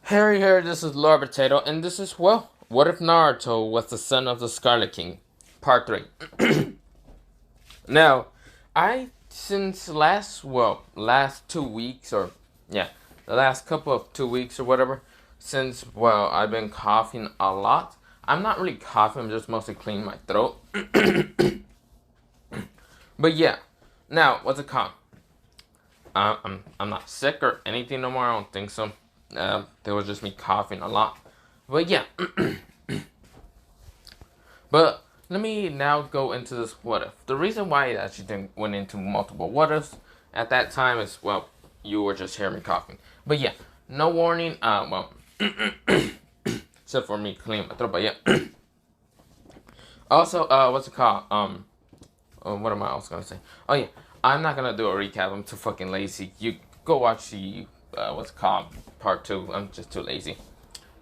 Harry here, this is Lord Potato, and this is, well, what if Naruto was the son of the Scarlet King? Part 3. Now, since last 2 weeks, the last couple of 2 weeks or whatever, since, I've been coughing a lot. I'm not really coughing, I'm just mostly cleaning my throat. But yeah, now, what's it called? I'm not sick or anything no more, I don't think so. There was just me coughing a lot. But yeah. But let me now go into this what if. The reason why I actually went into multiple what ifs at that time is, you were just hearing me coughing. But yeah, no warning. Except for me cleaning my throat. But yeah. Also, what's it called? What am I also gonna say? Oh yeah, I'm not gonna do a recap. I'm too fucking lazy. You go watch the what's it called, part 2. I'm just too lazy.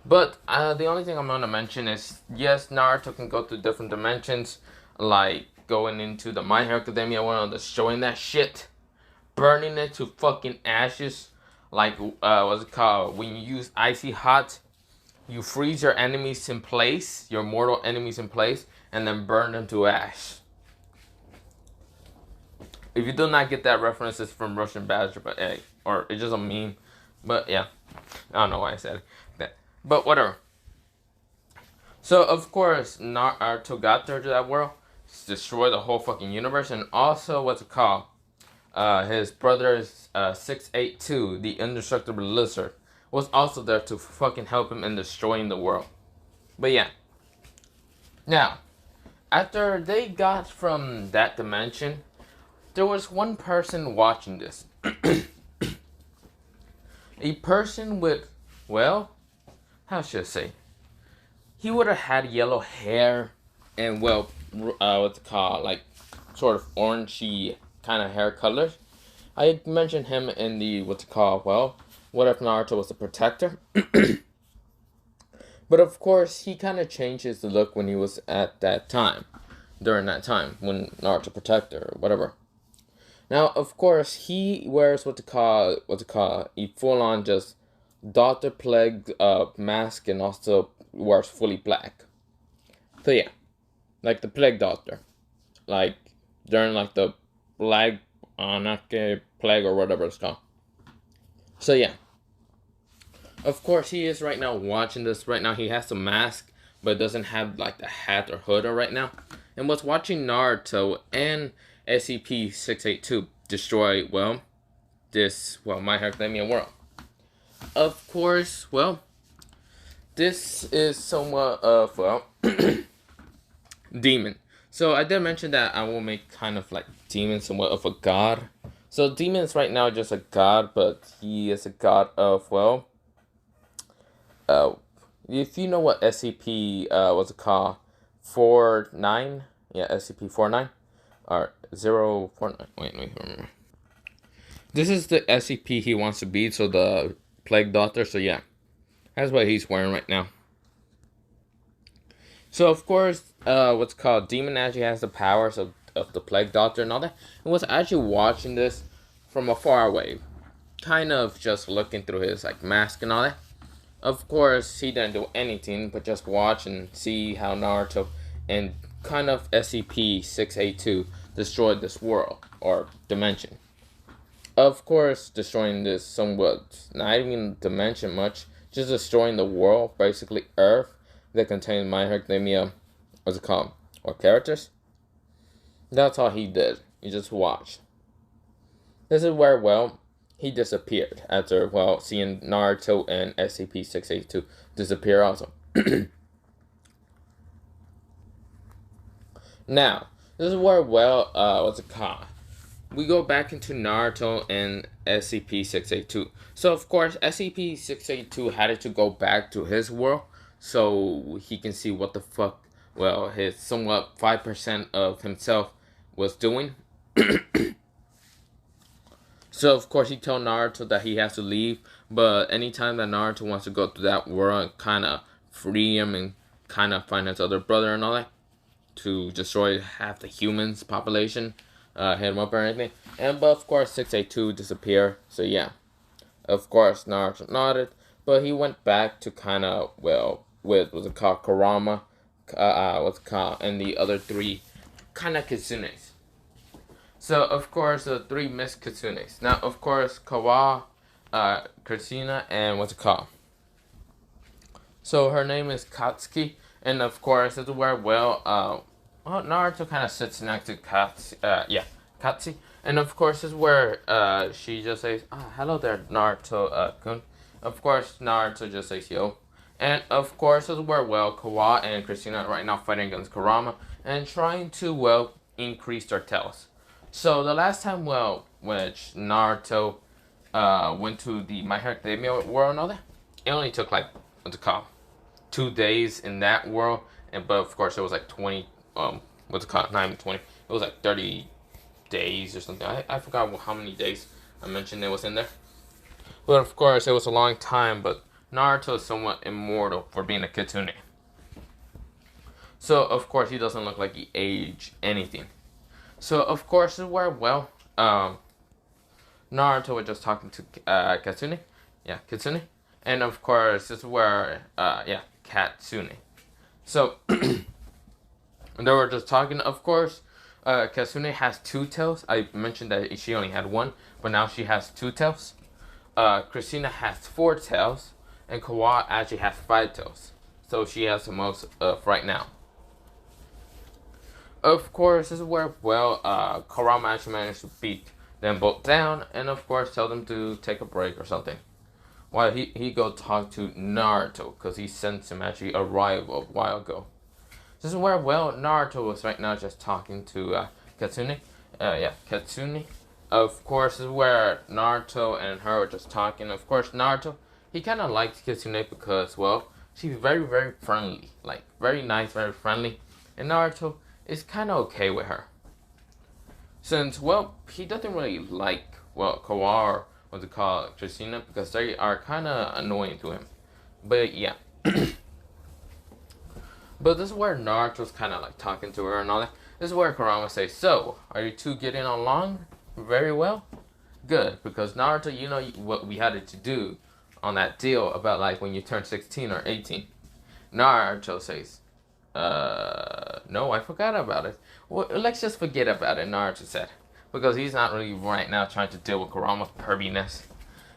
But the only thing I'm gonna mention is, yes, Naruto can go through different dimensions, like going into the My Hero Academia world, destroying that shit, burning it to fucking ashes. Like what's it called? When you use icy hot, you freeze your enemies in place, your mortal enemies in place, and then burn them to ash. If you do not get that reference, it's from Russian Badger, but hey, or it's just a meme. But yeah, I don't know why I said that. But whatever. So of course, Naruto got there to that world, destroyed the whole fucking universe, and also what's it called? His brother 682, the indestructible lizard, was also there to fucking help him in destroying the world. But yeah. Now, after they got from that dimension, there was one person watching this. A person with, how should I say? He would have had yellow hair and, what's it called? Like, sort of orangey kind of hair colors. I mentioned him in the, what's it called? What if Naruto was the protector? But of course, he kind of changed his look when he was at that time. During that time, when Naruto protector or whatever. Now, of course, he wears what's it called, a full-on just Dr. Plague mask, and also wears fully black. So yeah, like the Plague Doctor, like during like the plague or whatever it's called. So yeah, of course he is right now watching this. Right now he has the mask, but doesn't have like the hat or hood right now, and was watching Naruto and SCP-682 destroy, this, My Hero Academia world. Of course, this is somewhat of, demon. So I did mention that I will make kind of like demon somewhat of a god. So demon is right now just a god, but he is a god of, if you know what SCP, what's it called, 49? Yeah, SCP-49. Or 049. Wait, remember. This is the SCP he wants to be, so the Plague Doctor, so yeah. That's what he's wearing right now. So of course, what's called Demon actually has the powers of the Plague Doctor and all that. And was actually watching this from afar away. Kind of just looking through his like mask and all that. Of course, he didn't do anything but just watch and see how Naruto and kind of SCP-682 destroyed this world or dimension. Of course, destroying this somewhat, not even dimension much, just destroying the world, basically Earth, that contains My Hero Academia, what's it called, or characters. That's all he did. He just watched. This is where, he disappeared after, seeing Naruto and SCP-682 disappear also. Now, this is where, what's it called? We go back into Naruto and SCP-682. So, of course, SCP-682 had to go back to his world so he can see what the fuck, his somewhat 5% of himself was doing. So, of course, he told Naruto that he has to leave, but anytime that Naruto wants to go to that world and kind of free him and kind of find his other brother and all that, to destroy half the humans population, hit him up or anything. But of course 682 disappear. So yeah. Of course Naruto nodded, but he went back to kind of, well, with what's it called, Kurama, what's it called, and the other three kind of kitsunes. So, of course, the three missed kitsunes. Now, of course, Kawa, Christina, and what's it called? So, her name is Katsuki, and of course, this is where, well, Naruto kind of sits next to Katsuki. And of course, this is where she just says, hello there, Naruto-kun. Of course, Naruto just says, yo. And of course, this is where, well, Kawa and Christina are right now fighting against Kurama and trying to, well, increase their tails. So the last time, well, which Naruto went to the My Hero Academia world and all that, it only took like, what's it called, 2 days in that world. But of course, it was like 20, what's it called, not even 20, it was like 30 days or something. I forgot how many days I mentioned it was in there. But of course, it was a long time, but Naruto is somewhat immortal for being a kitsune. So, of course, he doesn't look like he aged anything. So, of course, this is where, well, Naruto was just talking to Katsune. Yeah, Kitsune. And, of course, this is where, Katsune. So, they were just talking. Of course, Katsune has 2 tails. I mentioned that she only had 1, but now she has 2 tails. Christina has 4 tails, and Kawa actually has 5 tails. So she has the most right now. Of course, this is where, well, Kurama actually managed to beat them both down, and of course tell them to take a break or something. While he go talk to Naruto, because he sent him actually arrive a while ago. This is where, well, Naruto was right now just talking to Katsune. Katsune. Of course, this is where Naruto and her were just talking. Of course, Naruto, he kind of likes Kitsune because, well, she's very, very friendly. Like, very nice, very friendly. And Naruto is kind of okay with her. Since, well, he doesn't really like, well, Kawa or what's it called, Christina, because they are kind of annoying to him. But, yeah. But this is where Naruto's kind of like talking to her and all that. This is where Kurama says, so, are you two getting along very well? Good, because Naruto, you know what we had to do on that deal about like when you turn 16 or 18. Naruto says, no, I forgot about it. Well, let's just forget about it, Naruto said. Because he's not really right now trying to deal with Kurama's perviness.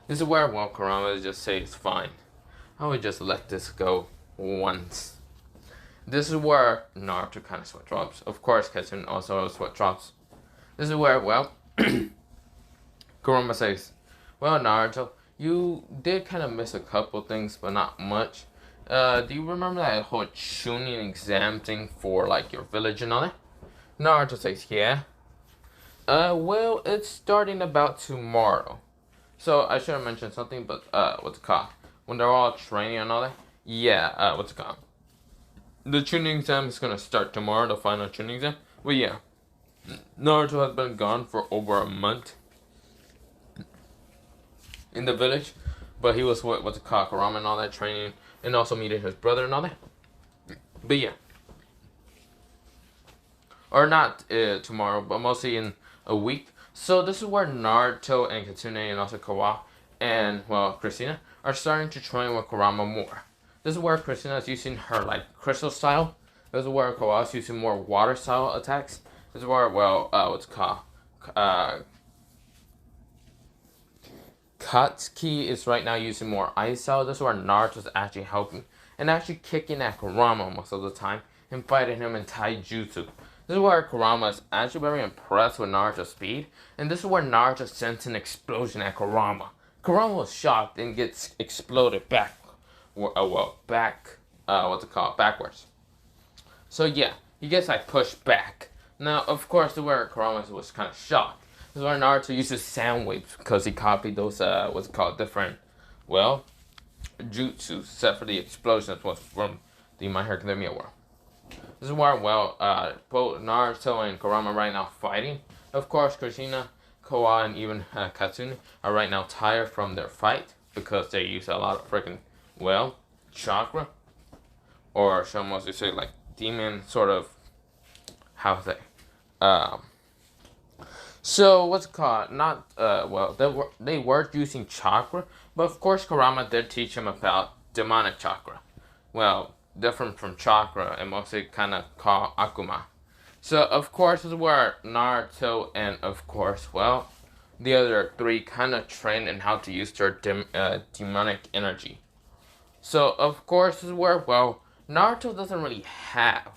This is where, well, Kurama just says, fine. I would just let this go once. This is where Naruto kind of sweat drops. Of course, Kitsune also sweat drops. This is where, well, Kurama says, well, Naruto, you did kind of miss a couple things, but not much. Do you remember that whole Chunin exam thing for, like, your village and all that? Naruto says, yeah. Well, it's starting about tomorrow. So, I should have mentioned something, but, what's it called? When they're all training and all that? Yeah, what's it called? The Chunin exam is gonna start tomorrow, the final Chunin exam. But yeah, Naruto has been gone for over a month in the village. But he was what's it called, Kurama and all that training, and also meeting his brother and all that. But yeah. Or not tomorrow, but mostly in a week. So this is where Naruto and Kitsune and also Kawa and, well, Christina are starting to train with Kurama more. This is where Christina is using her, like, crystal style. This is where Kawa is using more water style attacks. This is where, well, what's it called? Katsuki is right now using more ice style. This is where Naruto's actually helping and actually kicking at Kurama most of the time and fighting him in taijutsu. This is where Kurama is actually very impressed with Naruto's speed. And this is where Naruto sends an explosion at Kurama. Kurama was shocked and gets exploded back. Backwards. So yeah, he gets like pushed back. Now, of course, the where Kurama was kind of shocked. This is where Naruto uses sound waves because he copied those different, well, jutsu, except for the explosion that was from the My Hero Academia world. This is where, well, both Naruto and Kurama right now fighting. Of course, Kushina, Kawa, and even Katsune are right now tired from their fight because they use a lot of freaking, well, chakra, or some mostly say like demon sort of, how say, So what's it called? Not well, they were using chakra, but of course Kurama did teach him about demonic chakra. Well, different from chakra and mostly kind of called akuma. So of course this is where Naruto and of course the other three kind of train in how to use their demonic energy. So of course this is where Naruto doesn't really have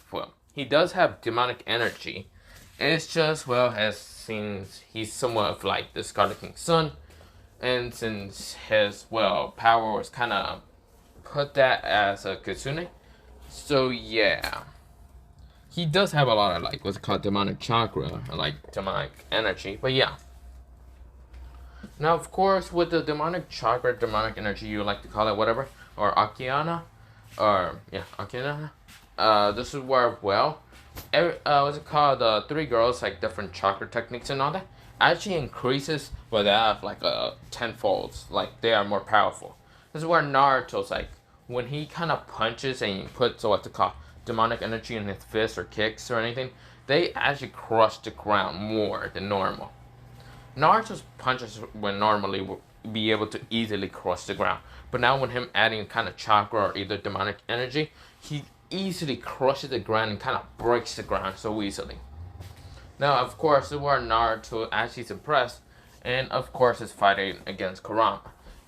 he does have demonic energy. It's just as since he's somewhat of like the Scarlet King's son, and since his power was kind of put that as a Kitsune, so yeah, he does have a lot of like what's called demonic chakra, like demonic energy. But yeah, now of course with the demonic chakra, demonic energy, you like to call it whatever, or Akiana, or yeah, Akiana. This is where what's it called? Three girls like different chakra techniques and all that actually increases that like tenfolds. Like they are more powerful. This is where Naruto's like when he kind of punches and he puts what's it called demonic energy in his fists or kicks or anything. They actually crush the ground more than normal. Naruto's punches would normally be able to easily cross the ground, but now with him adding kind of chakra or either demonic energy, he easily crushes the ground and kind of breaks the ground so easily. Now, of course, this is where Naruto actually suppressed, and of course is fighting against Kurama.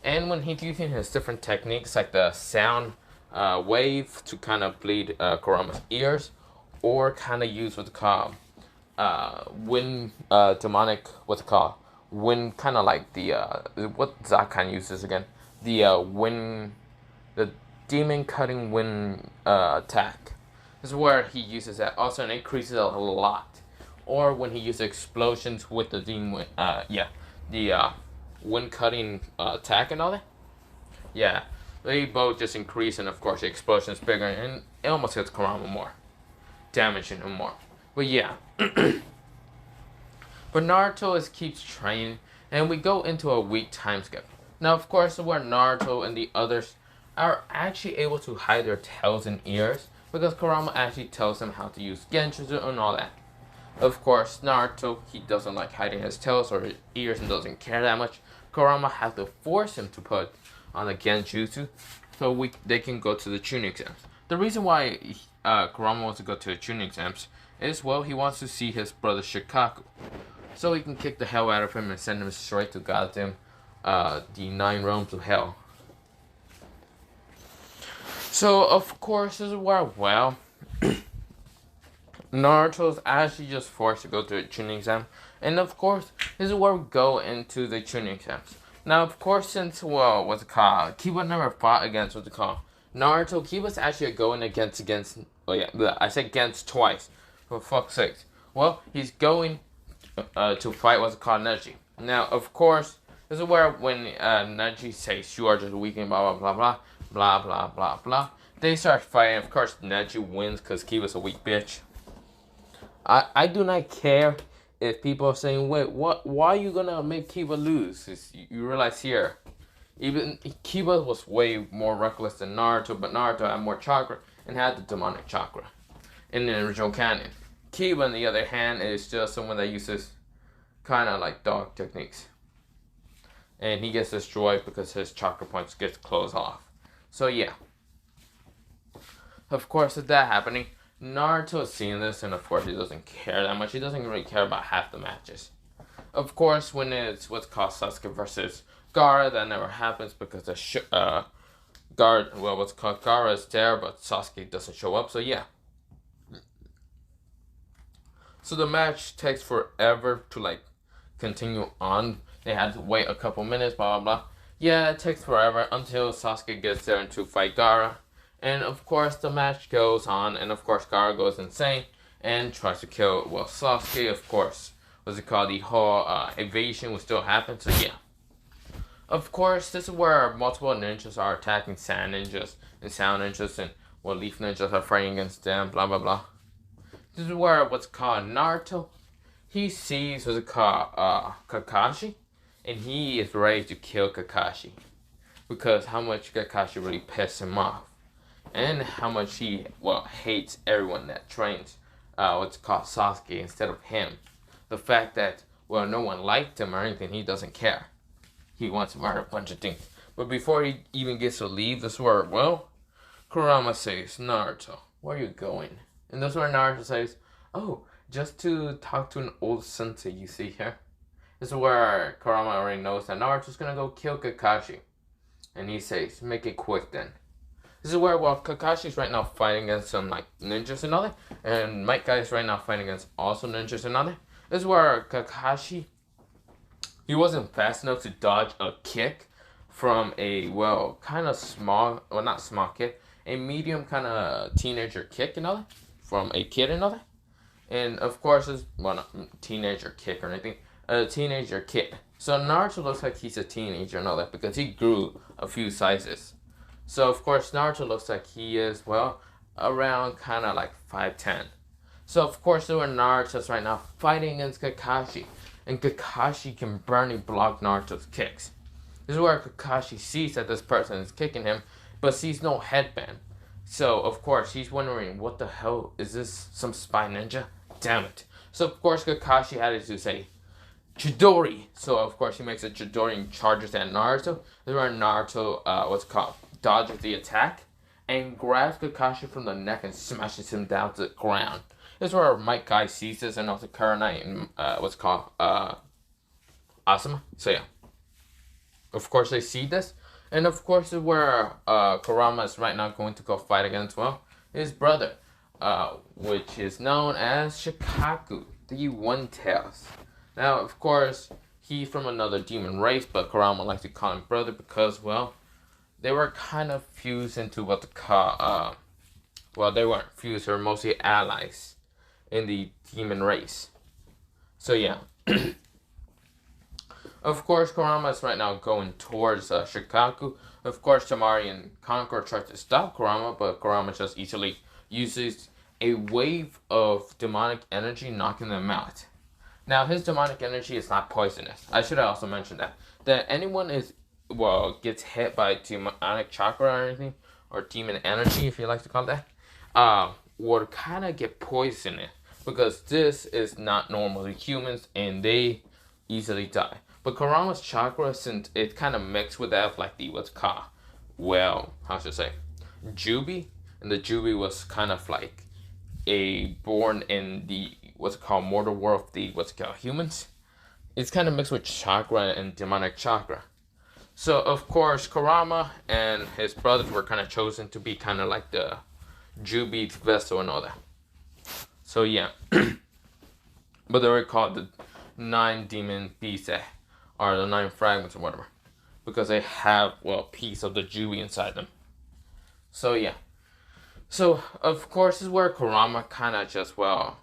And when he's using his different techniques, like the sound wave to kind of bleed Kurama's ears, or kind of use what's called wind demonic what's it called wind, kind of like the what Zakan uses again, the wind, the demon cutting wind attack. This is where he uses that also, and it increases a lot. Or when he uses explosions with the demon the wind cutting attack and all that. Yeah, they both just increase, and of course the explosion is bigger, and it almost hits Kurama more, damaging him more. But yeah. But Naruto keeps training, and we go into a week time skip. Now, of course, where Naruto and the others are actually able to hide their tails and ears, because Kurama actually tells them how to use Genjutsu and all that. Of course, Naruto, he doesn't like hiding his tails or his ears and doesn't care that much. Kurama has to force him to put on the Genjutsu so they can go to the Chunin exams. The reason why Kurama wants to go to the Chunin exams is, he wants to see his brother Shukaku, so he can kick the hell out of him and send him straight to goddamn the 9 realms of hell. So, of course, this is where, Naruto's actually just forced to go to the Chunin exam. And, of course, this is where we go into the Chunin exams. Now, of course, since, what's it called? Kiba never fought against, what's it called? Naruto, Kiba's actually going against, I said against twice. For fuck's sake. He's going to fight what's called Neji. Now, of course, this is where when Neji says you are just weak and blah blah blah blah blah blah blah, they start fighting. Of course, Neji wins because Kiba's a weak bitch. I do not care if people are saying, wait, why are you gonna make Kiba lose? You realize here, even Kiba was way more reckless than Naruto, but Naruto had more chakra and had the demonic chakra in the original canon. Kiba, on the other hand, is just someone that uses kind of like dog techniques. And he gets destroyed because his chakra points gets closed off. So yeah. Of course, with that happening, Naruto is seeing this, and of course he doesn't care that much. He doesn't really care about half the matches. Of course, when it's what's called Sasuke versus Gaara, that never happens because the Gaara is there, but Sasuke doesn't show up. So yeah. So the match takes forever to continue on. They had to wait a couple minutes, blah blah blah. Yeah, it takes forever until Sasuke gets there and to fight Gaara. And of course the match goes on, and of course Gaara goes insane and tries to kill Sasuke. Of course, the whole evasion will still happen. So yeah. Of course, this is where multiple ninjas are attacking sand ninjas and sound ninjas, and leaf ninjas are fighting against them, blah blah blah. This is where what's called Naruto, he sees Kakashi, and he is ready to kill Kakashi because how much Kakashi really pissed him off, and how much he hates everyone that trains Sasuke instead of him. The fact that well, no one liked him or anything. He doesn't care. He wants to murder a bunch of things. But before he even gets to leave, this is where, well, Kurama says, Naruto, where are you going? And this is where Naruto says, oh, just to talk to an old sensei you see here. This is where Kurama already knows that Naruto's gonna go kill Kakashi. And he says, make it quick then. This is where, well, Kakashi's right now fighting against some, like, ninjas and all that. And Might Guy is right now fighting against also ninjas and all that. This is where Kakashi, he wasn't fast enough to dodge a kick from a, well, kind of small, well, not small kid, a medium kind of teenager kick and all that. From a kid and all that. And, of course, it's, well, not teenager kick or anything. A teenager kid. So Naruto looks like he's a teenager and all that because he grew a few sizes. So, of course, Naruto looks like he is, well, around kind of like 5'10". So, of course, there were Naruto's right now fighting against Kakashi. And Kakashi can barely block Naruto's kicks. This is where Kakashi sees that this person is kicking him, but sees no headband. So, of course, he's wondering, what the hell? Is this some spy ninja? Damn it. So, of course, Kakashi had to say, Chidori. So, of course, he makes a Chidori and charges at Naruto. This is where Naruto, dodges the attack and grabs Kakashi from the neck and smashes him down to the ground. This is where Might Guy sees this and also Kurenai and Asuma. So yeah. Of course they see this. And of course this is where Kurama is right now going to go fight against, well, his brother. Which is known as Shukaku, the One Tails. Now of course he's from another demon race, but Kurama likes to call him brother because, well, they were kind of fused into what the call, well, they weren't fused, they were mostly allies in the demon race. So, yeah. Of course, Kurama is right now going towards Shukaku. Of course, Tamari and Conqueror try to stop Kurama, but Kurama just easily uses a wave of demonic energy, knocking them out. Now, his demonic energy is not poisonous. I should have also mentioned that. That anyone is, well, gets hit by demonic chakra or anything, or demon energy, if you like to call it that, would kind of get poisoned because this is not normal to humans and they easily die. But Kurama's chakra, since it kind of mixed with that, like the what's called, well, how should I say, Jubi, and the Jubi was kind of like a born in the what's called mortal world of the what's called humans. It's kind of mixed with chakra and demonic chakra. So, of course, Kurama and his brothers were kind of chosen to be kind of like the Jubi vessel and all that. So, yeah. But they were called the 9 demon beasts, or the 9 fragments or whatever. Because they have, well, a piece of the Jubi inside them. So, yeah. So, of course, this is where Kurama kind of just, well,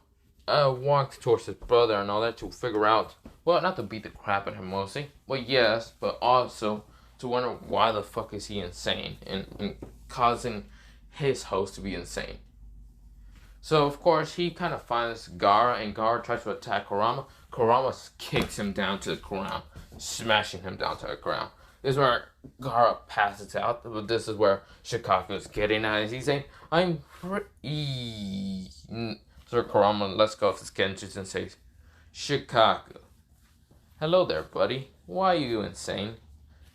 walked towards his brother and all that to figure out, well, not to beat the crap at him mostly, well, yes, but also to wonder why the fuck is he insane and causing his host to be insane. So, of course, he kind of finds Gaara, and Gaara tries to attack Kurama. Kurama kicks him down to the ground, smashing him down to the ground. This is where Gaara passes out, but this is where Shukaku is getting at. He's saying, I'm free. So Kurama lets go of his Genjutsu and says, Shukaku, hello there, buddy. Why are you insane?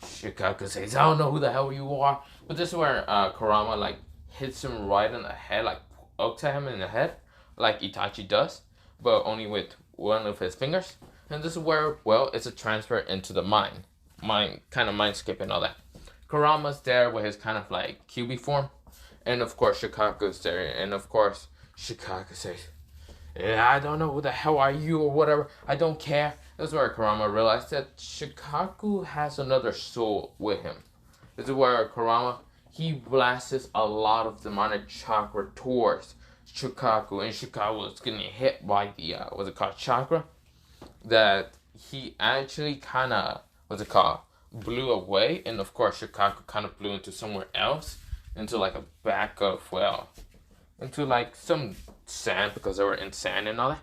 Shukaku says, I don't know who the hell you are. But this is where Kurama, like, hits him right in the head, like, pokes at him in the head, like Itachi does, but only with one of his fingers. And this is where, well, it's a transfer into the mind skip and all that. Kurama's there with his kind of, like, QB form. And, of course, Shukaku's there. And, of course, Shukaku says, yeah, I don't know who the hell are you or whatever. I don't care. This is where Kurama realized that Shukaku has another soul with him. This is where Kurama, he blasts a lot of demonic chakra towards Shukaku. And Shukaku was getting hit by the, what's it called, chakra. That he actually kind of, blew away. And, of course, Shukaku kind of blew into somewhere else. Into, like, a back of, well, into, like, some sand, because they were in sand and all that,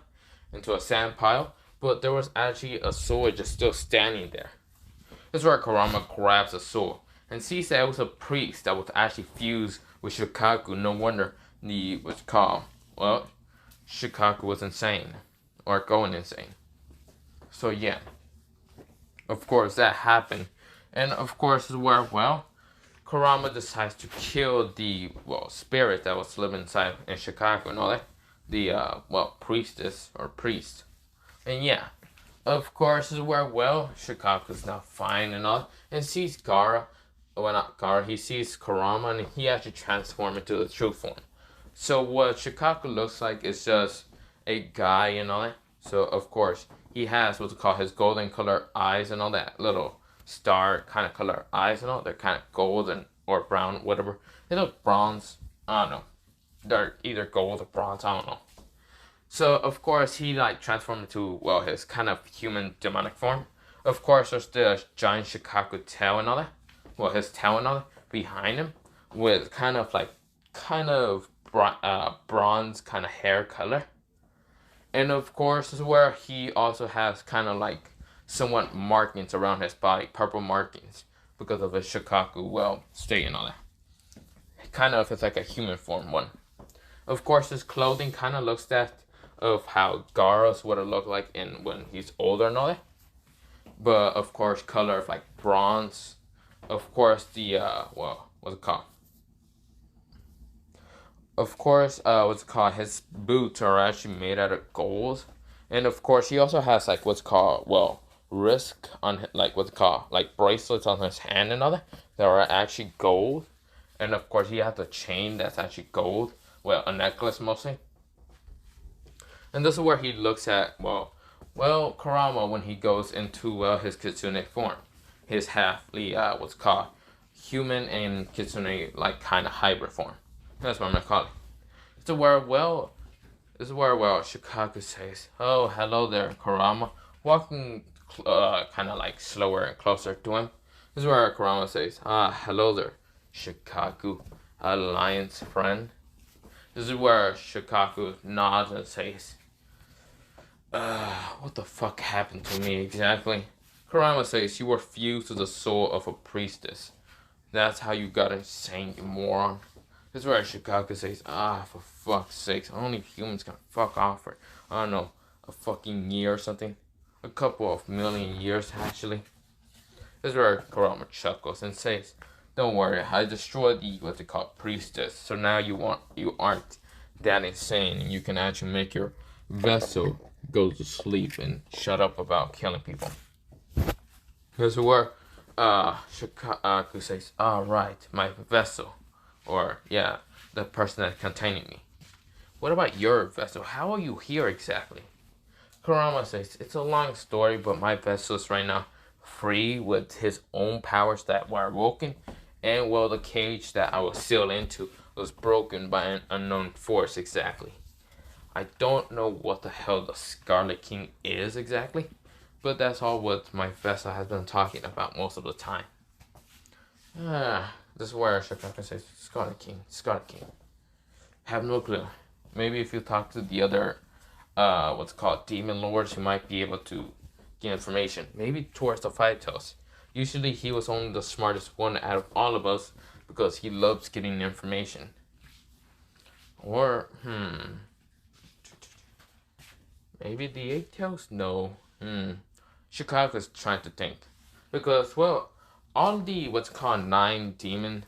into a sand pile, but there was actually a sword just still standing there. This is where Kurama grabs a sword and sees that it was a priest that was actually fused with Shukaku. No wonder Shukaku was insane, or going insane. So yeah, of course that happened, and of course is where Kurama decides to kill the spirit that was living inside in Shukaku and all that, the priestess or priest, and yeah, of course is where Shukaku's now fine and all, and sees Gara, well not Gara, he sees Kurama and he actually transforms into the true form. So what Shukaku looks like is just a guy and all that. So of course he has what's called his golden color eyes and all that, little star kind of color eyes and all. They're kind of golden or brown, whatever. They look bronze. I don't know. They're either gold or bronze. I don't know. So of course he like transformed into his kind of human demonic form. Of course there's the giant Shukaku tail and all that. Well, his tail and all that behind him with kind of bronze kind of hair color. And of course is where he also has kind of like somewhat markings around his body, purple markings, because of his Shukaku state and all that. Kind of it's like a human form one. Of course his clothing kind of looks that of how Gaara's would have looked like when he's older and all that. But of course color of like bronze. Of course the what's it called? Of course, what's it called? His boots are actually made out of gold, and of course, he also has like what's called wrist on like what's it called like bracelets on his hand and other that are actually gold, and of course, he has a chain that's actually gold. Well, a necklace mostly, and this is where he looks at Kurama when he goes into his kitsune form, his halfly what's called human and kitsune like kind of hybrid form. That's what I'm gonna call it. This is where Shukaku says, "Oh, hello there, Kurama," walking kind of like slower and closer to him. This is where Kurama says, "Ah, hello there, Shukaku, alliance friend." This is where Shukaku nods and says, "What the fuck happened to me exactly?" Kurama says, "You were fused to the soul of a priestess. That's how you got insane, you moron." This is where Shukaku says, for fuck's sakes, only humans can fuck off for, I don't know, a fucking year or something. A couple of million years, actually. This is where Kurama chuckles and says, "Don't worry, I destroyed the, what's it called, priestess, so now you aren't that insane, and you can actually make your vessel go to sleep and shut up about killing people." This is where Shukaku says, "Right, my vessel." Or, yeah, the person that's containing me. "What about your vessel? How are you here exactly?" Kurama says, "It's a long story, but my vessel is right now free with his own powers that were awoken, and the cage that I was sealed into was broken by an unknown force exactly. I don't know what the hell the Scarlet King is exactly, but that's all what my vessel has been talking about most of the time." This is where Shukaku says, Scarlet King. Have no clue. Maybe if you talk to the other, what's called demon lords, you might be able to get information. Maybe towards the Five Tails. Usually he was only the smartest one out of all of us because he loves getting information. Or, maybe the Eight Tails? No. Shukaku's trying to think. Because, all the what's called 9 demon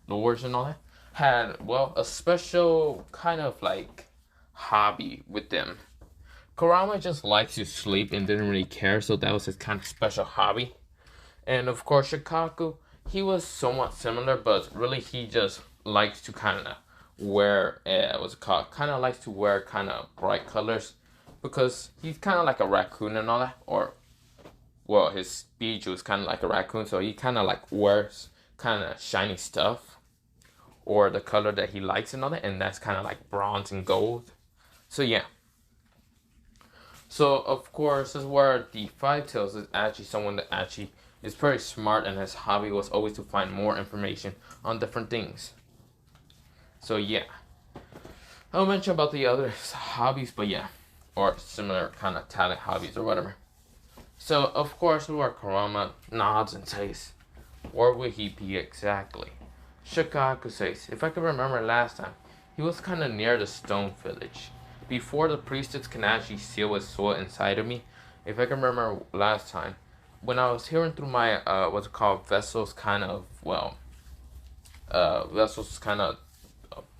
lords and all that had a special kind of like hobby with them. Kurama just likes to sleep and didn't really care, so that was his kind of special hobby. And of course Shukaku, he was somewhat similar, but really he just likes to kind of wear kind of likes to wear kind of bright colors because he's kind of like a raccoon and all that, or his speech was kind of like a raccoon, so he kind of like wears kind of shiny stuff, or the color that he likes and all that, and that's kind of like bronze and gold. So yeah. So of course, this is where the Five Tails is actually someone that actually is very smart, and his hobby was always to find more information on different things. So yeah. I'll mention about the other hobbies, but yeah, or similar kind of talent hobbies or whatever. So, of course, where Kurama nods and says, "Where will he be exactly?" Shukaku says, "If I can remember last time, he was kind of near the stone village. Before the priestess can actually seal his soul inside of me, if I can remember last time, when I was hearing through my what's it called vessels kind of vessels kind of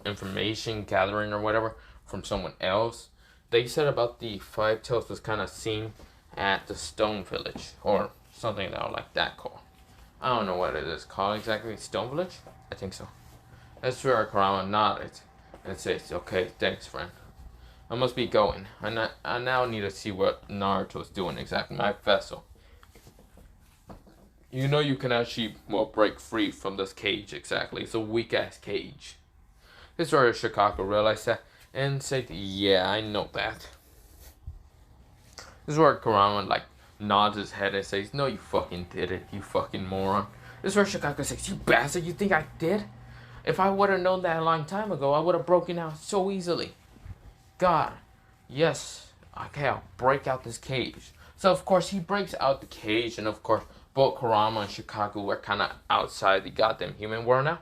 information gathering or whatever from someone else, they said about the five tails was kind of seen at the Stone Village or something that like that called. I don't know what it is called exactly. Stone Village? I think so. That's where Kurama nodded and says, "Okay, thanks, friend. I must be going. I now need to see what Naruto is doing exactly. My vessel. You know you can actually break free from this cage exactly. It's a weak ass cage." This is where Shukaku realized that and said, "Yeah, I know that." This is where Kurama nods his head and says, "No, you fucking did it, you fucking moron." This is where Shukaku says, "You bastard, you think I did? If I would have known that a long time ago, I would have broken out so easily. God, yes, okay, I'll break out this cage." So of course he breaks out the cage, and of course both Kurama and Shukaku are kind of outside the goddamn human world now.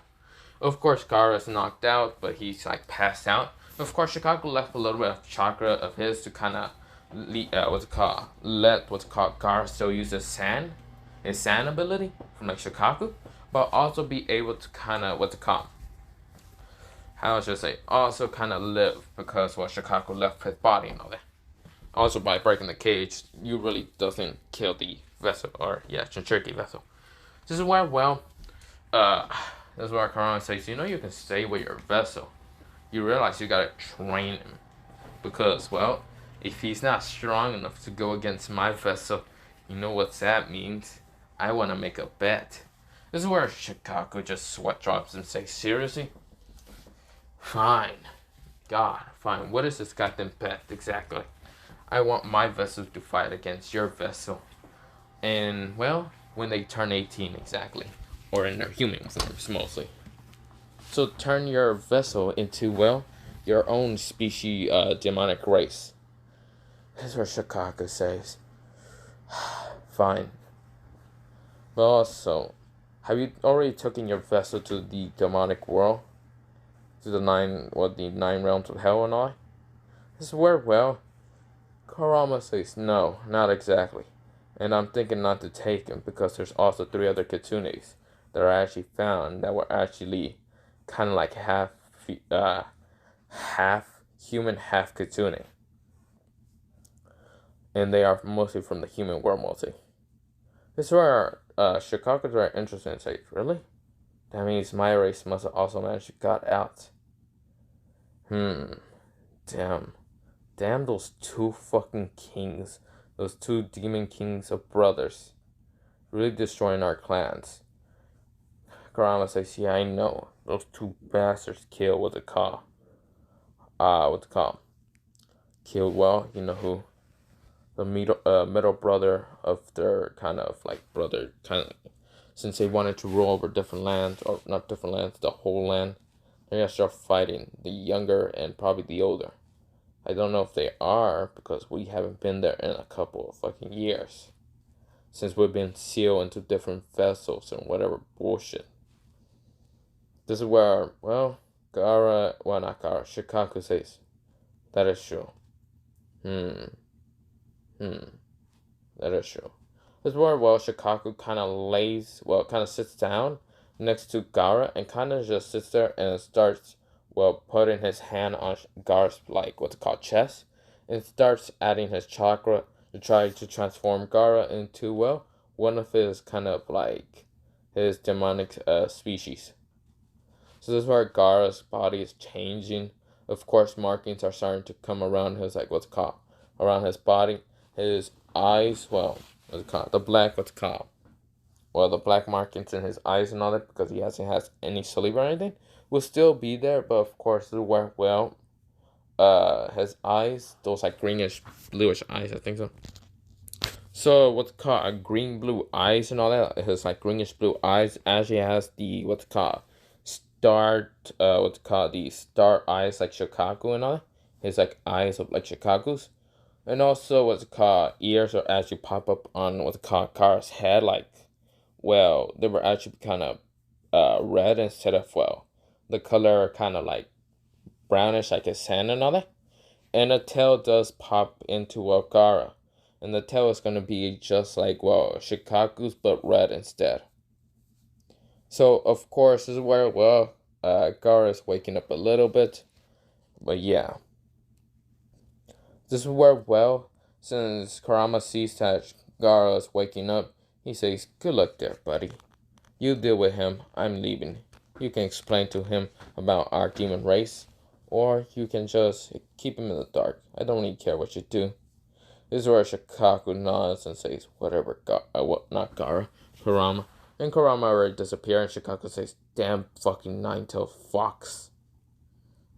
Of course Gaara's knocked out, but he's passed out. Of course Shukaku left a little bit of chakra of his to kind of let Gaara still use his sand ability from Shukaku, but also be able to kind of how should I say, also kind of live because Shukaku left his body and all that. Also, by breaking the cage, you really doesn't kill the vessel, or Jinchuriki vessel. This is where, this is where Kurama says, you know, you can stay with your vessel. You realize you gotta train him. Because, if he's not strong enough to go against my vessel, you know what that means? I wanna make a bet. This is where Shukaku just sweat drops and says, seriously? Fine. God, fine. What is this goddamn bet exactly? I want my vessel to fight against your vessel. And, when they turn 18 exactly. Or in their human forms, mostly. So turn your vessel into, your own species, demonic race. That's what Shukaku says. Fine. But also, have you already taken your vessel to the demonic world? To the nine realms of hell and all? This is where, Kurama says, no, not exactly. And I'm thinking not to take him because there's also 3 other Kitsunes that are actually found that were actually kind of like half human, half Kitsune. And they are mostly from the human world, mostly. This is where Shukaku's very interested and says, really? That means my race must have also managed to got out. Damn. Damn those 2 fucking kings. Those 2 demon kings of brothers. Really destroying our clans. Kurama says, yeah, I know. Those 2 bastards killed Killed, you know who? The middle brother of their brother, since they wanted to rule over different lands, or not different lands, the whole land. They're gonna start fighting the younger and probably the older. I don't know if they are, because we haven't been there in a couple of fucking years. Since we've been sealed into different vessels and whatever bullshit. This is where, not Gaara, Shukaku says, that is true. That is true. This is where, Shukaku kind of sits down next to Gaara and kind of just sits there and starts, putting his hand on Gaara's, chest, and starts adding his chakra to try to transform Gaara into, one of his his demonic species. So this is where Gaara's body is changing. Of course, markings are starting to come around his, around his body. His eyes, the black markings in his eyes and all that, because he hasn't had any sleep or anything, will still be there, but of course, his eyes, those greenish, bluish eyes, I think so. So green blue eyes and all that, his greenish blue eyes actually has the the star eyes like Shukaku and all that. His eyes of Shukaku's. And also ears are actually pop up on Gaara's head, they were actually kind of red instead of the color kind of brownish like his sand and all that. And a tail does pop into Gaara. and the tail is gonna be just like, well, Shukaku's, but red instead. So, of course, this is where, well, Gaara is waking up a little bit. But yeah. This is where, well, since Kurama sees that Gaara is waking up, he says, "Good luck there, buddy. You deal with him. I'm leaving. You can explain to him about our demon race, or you can just keep him in the dark. I don't really care what you do." This is where Shukaku nods and says, "Whatever, not Gaara, Kurama." And Kurama already disappears, and Shukaku says, "Damn fucking nine-tailed fox.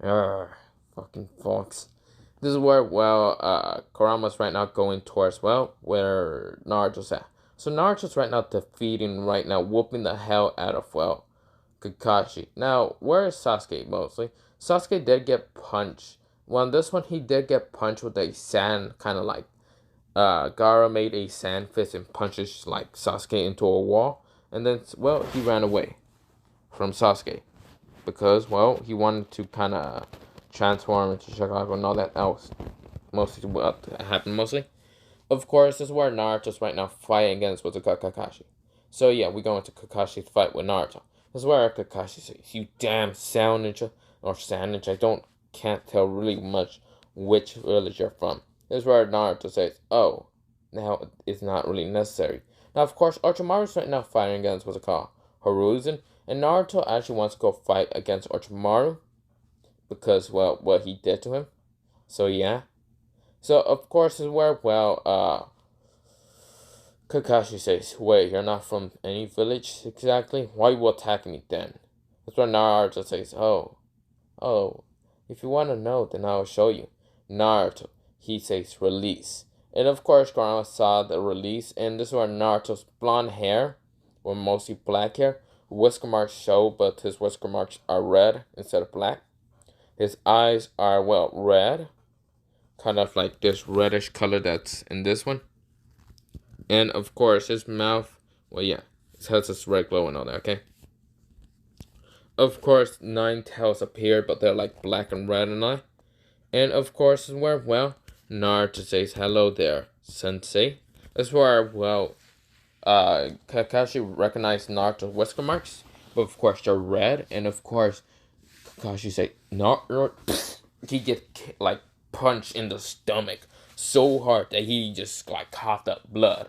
Urgh, fucking fox." This is where, well, Kurama's right now going towards, well, where Naruto's at. So Naruto's right now defeating, whooping the hell out of, well, Kakashi. Now, where is Sasuke mostly? Sasuke did get punched. Well, in this one, he did get punched with a sand, kind of like, Gaara made a sand fist and punches, like, Sasuke into a wall. And then, well, he ran away from Sasuke. Because, well, he wanted to kind of transform into Chicago and all that else. Mostly what happened mostly. Of course, this is where Naruto's right now fighting against Kakashi. So yeah, we go into Kakashi's fight with Naruto. This is where Kakashi says, "You damn sound ninja," or sand ninja. Can't tell really much which village you're from. This is where Naruto says, "Oh, now it's not really necessary." Now, of course, Orochimaru's right now fighting against Hiruzen. And Naruto actually wants to go fight against Orochimaru because, well, what he did to him. So, yeah. So, of course, is where, well, Kakashi says, "Wait, you're not from any village exactly? Why you attacking me then?" That's where Naruto says, oh, if you want to know, then I'll show you." Naruto, he says, "Release." And, of course, Kurama saw the release, and this is where Naruto's blonde hair, or mostly black hair, whisker marks show, but his whisker marks are red instead of black. His eyes are, well, red, kind of like this reddish color that's in this one. And of course, his mouth, well, yeah, it has this red glow and all that, okay? Of course, 9 tails appear, but they're like black and red and all. And of course, is where, well, Naruto says, "Hello there, sensei." That's where, well, Kakashi recognized Naruto's whisker marks, but of course they're red, and of course Kakashi say, "Naruto," he get like punched in the stomach so hard that he just like coughed up blood.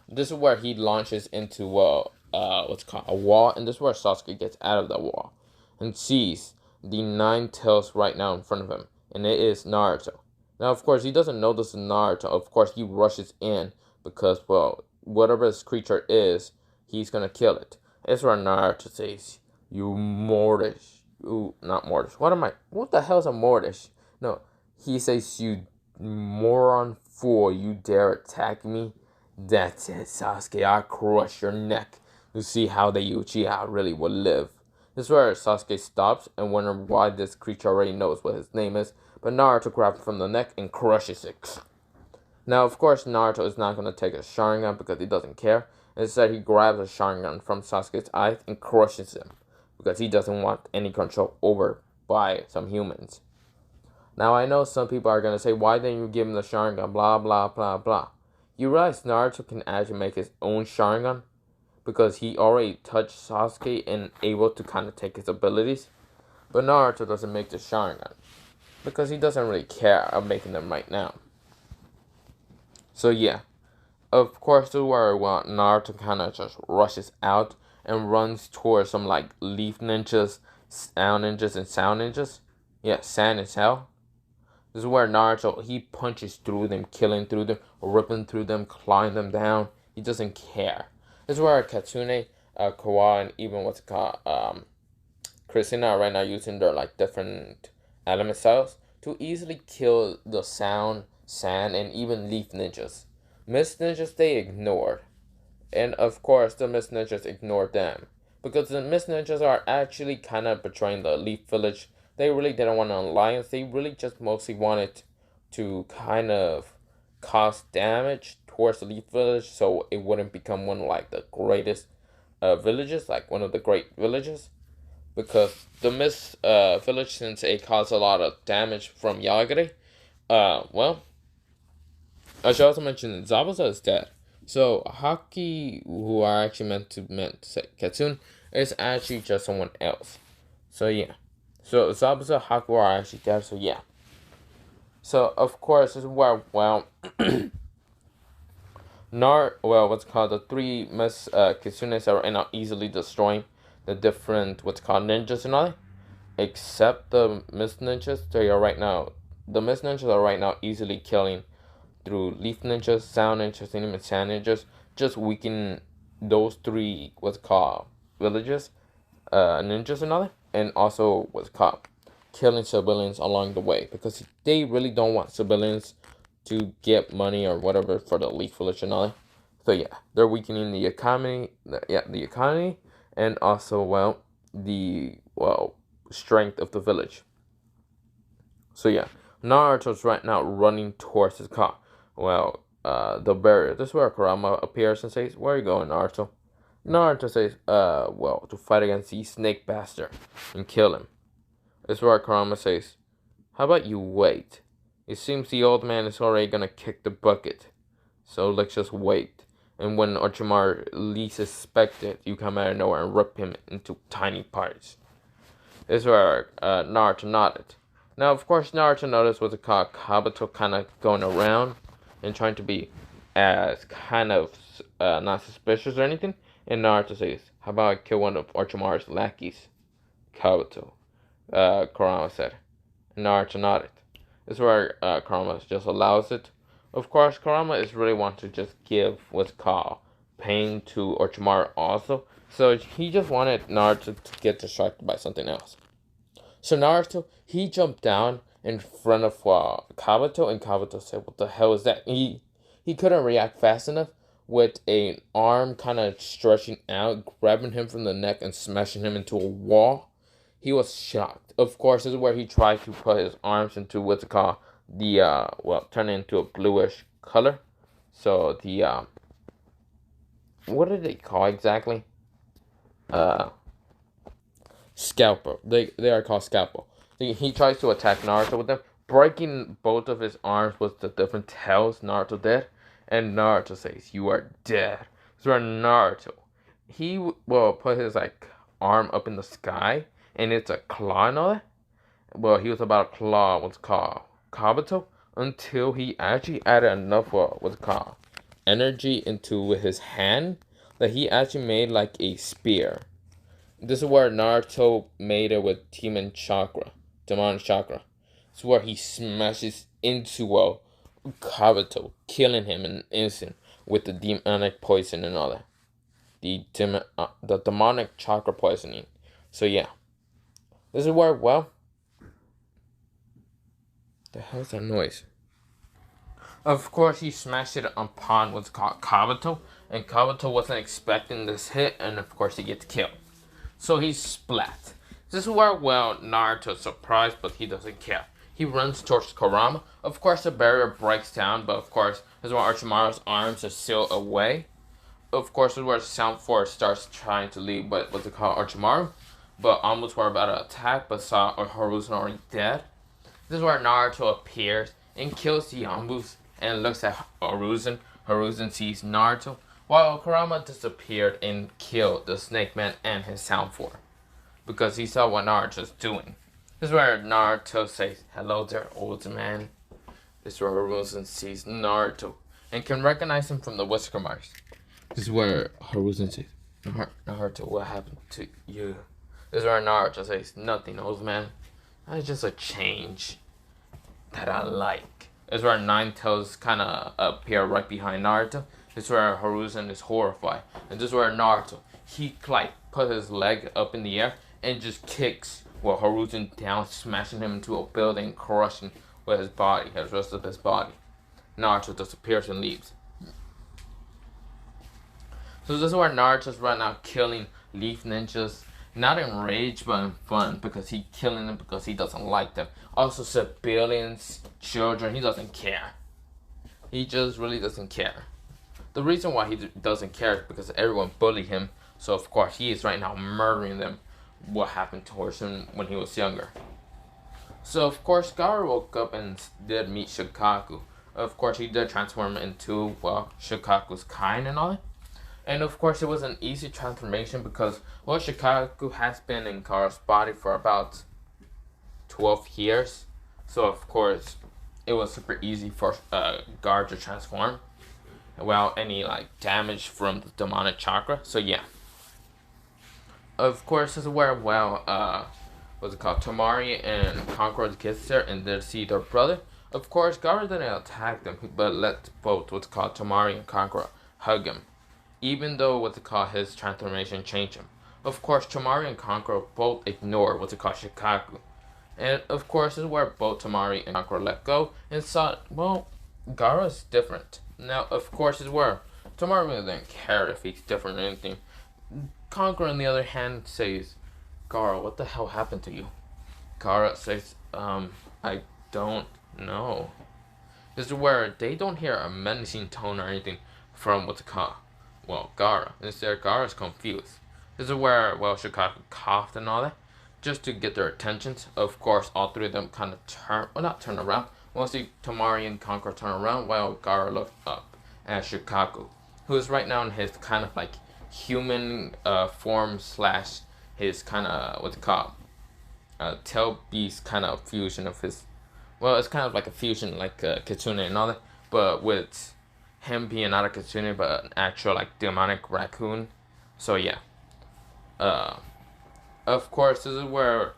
This is where he launches into what's called a wall, and this is where Sasuke gets out of the wall and sees the 9 tails right now in front of him, and it is Naruto. Now, of course, he doesn't know this is Naruto. Of course, he rushes in because, well, whatever this creature is, he's gonna kill it. It's where Naruto says, "You Mortis." Not Mortis. What the hell is a Mortis? No, he says, "You moron fool, you dare attack me? That's it, Sasuke. I'll crush your neck. You see how the Uchiha really will live." This is where Sasuke stops and wonders why this creature already knows what his name is, but Naruto grabs him from the neck and crushes it. Now, of course, Naruto is not going to take a Sharingan because he doesn't care. Instead, he grabs a Sharingan from Sasuke's eyes and crushes him because he doesn't want any control over by some humans. Now, I know some people are going to say, "Why didn't you give him the Sharingan? Blah, blah, blah, blah." You realize Naruto can actually make his own Sharingan because he already touched Sasuke and able to kind of take his abilities. But Naruto doesn't make the Sharingan because he doesn't really care of making them right now. So yeah, of course, this is where Naruto kind of just rushes out and runs towards some like leaf ninjas, sound ninjas, and sound ninjas. Yeah, sand and hell. This is where Naruto, he punches through them, killing through them, ripping through them, clawing them down. He doesn't care. This is where Katsune, Kawa, and even what's it called, Christina are right now using their like different element styles to easily kill the sound, sand, and even leaf ninjas. Mist ninjas they ignored. And of course the mist ninjas ignored them. Because the mist ninjas are actually kind of betraying the leaf village. They really didn't want an alliance. They really just mostly wanted to kind of cause damage towards the leaf village so it wouldn't become one of like the greatest villages, like one of the great villages. Because the mist village, since it caused a lot of damage from Yagare, well, I should also mention that Zabuza is dead. So Haki, who are actually meant to say Katsune, is actually just someone else. So yeah. So Zabuza, Haku are actually dead. So yeah. So of course this is where what's called the three Miss Kitsunes are right now easily destroying the different what's called ninjas and all that. Except the Miss Ninjas, the Miss Ninjas are right now easily killing through Leaf Ninjas, Sound Ninjas, and even Sand Ninjas, just weakening those three what's called villages, ninjas and all that, and also what's called killing civilians along the way because they really don't want civilians to get money or whatever for the Leaf Village and all that. So yeah, they're weakening the economy, the economy, and also the strength of the village. So yeah, Naruto's right now running towards his car. The barrier. This is where Kurama appears and says, "Where are you going, Naruto?" Naruto says, to fight against the snake bastard and kill him." This is where Kurama says, "How about you wait? It seems the old man is already gonna kick the bucket. So let's just wait. And when Orochimaru least expects it, you come out of nowhere and rip him into tiny parts." This is where Naruto nodded. Now, of course, Naruto noticed what the called Kabuto kind of going around and trying to be as kind of not suspicious or anything. And Naruto says, "How about I kill one of Orochimaru's lackeys?" "Kabuto," Kurama said. And Naruto nodded. This is where Kurama just allows it. Of course, Kurama is really wanting to just give what's called pain to Orochimaru also. So he just wanted Naruto to get distracted by something else. So Naruto, he jumped down in front of Kabuto, and Kabuto said, "What the hell is that?" He couldn't react fast enough with an arm kind of stretching out, grabbing him from the neck and smashing him into a wall. He was shocked. Of course, this is where he tried to put his arms into what's called turn it into a bluish color. So what did they call exactly? Scalpel. They are called scalpel. He tries to attack Naruto with them, breaking both of his arms with the different tails Naruto did. And Naruto says, "You are dead." So Naruto, he will put his arm up in the sky, and it's a claw and all that. Well, he was about to claw what's called Kabuto until he actually added enough what's called energy into his hand that he actually made like a spear. This is where Naruto made it with demonic chakra. This is where he smashes into Kabuto, killing him in an instant with the demonic poison and all that. The demonic chakra poisoning. So yeah, this is where the hell's that noise? Of course, he smashed it upon what's called Kabuto, and Kabuto wasn't expecting this hit, and of course he gets killed. So he's splat. This is where, Naruto's surprised, but he doesn't care. He runs towards Kurama. Of course, the barrier breaks down, but of course, this is where Orochimaru's arms are still away. Of course, this is where Sound Force starts trying to leave what's it called, Orochimaru, but almost were about to attack, but saw Hiruzen already dead. This is where Naruto appears and kills the Yambus and looks at Hiruzen. Hiruzen sees Naruto, while Kurama disappeared and killed the Snake Man and his Sound Force because he saw what Naruto's doing. This is where Naruto says, "Hello there, old man." This is where Hiruzen sees Naruto and can recognize him from the whisker marks. This is where Hiruzen says, "Naruto, what happened to you?" This is where Naruto says, "Nothing, old man. It's just a change that I like." This is where Nine Tails kind of appear right behind Naruto. This is where Hiruzen is horrified. And this is where Naruto, he put his leg up in the air and just kicks Hiruzen down, smashing him into a building, crushing with his body, the rest of his body. Naruto disappears and leaves. So this is where Naruto's right now killing Leaf Ninjas. Not in rage, but in fun, because he's killing them because he doesn't like them. Also civilians, children, he doesn't care. He just really doesn't care. The reason why he doesn't care is because everyone bullied him. So of course he is right now murdering them. What happened towards him when he was younger. So of course Gaara woke up and did meet Shukaku. of course, he did transform into, well, Shukaku's kind and all that. And of course, it was an easy transformation because, well, Shukaku has been in Gaara's body for about 12 years. So, of course, it was super easy for Gaara to transform without any, like, damage from the demonic chakra. So, yeah. Of course, this is where, well, what's it called? Tamari and Conqueror gets there and they see their brother. Of course, Gaara didn't attack them, but let both what's called Tamari and Conqueror hug him. Even though what's it called, his transformation changed him. Of course, Tamari and Conqueror both ignore what's it called, Shukaku. And of course, this is where both Tamari and Conqueror let go and saw, well, Gaara's different. Now, of course, this is where Tamari really didn't care if he's different or anything. Conqueror, on the other hand, says, Gaara, what the hell happened to you? Gaara says, I don't know. This is where they don't hear a menacing tone or anything from what's it called, well, Gaara. Instead, Gaara's confused. This is where, well, Shukaku coughed and all that, just to get their attentions. Of course, all three of them kind of turn, well, not turn around. Mostly Tamari and Conqueror turn around while Gaara looked up at Shukaku, who is right now in his kind of like human form slash his kind of, what's it called, tail beast kind of fusion of his, well, it's kind of like a fusion like Kitsune and all that, but with him being not a Kitsune but an actual like demonic raccoon. So yeah. Of course, this is where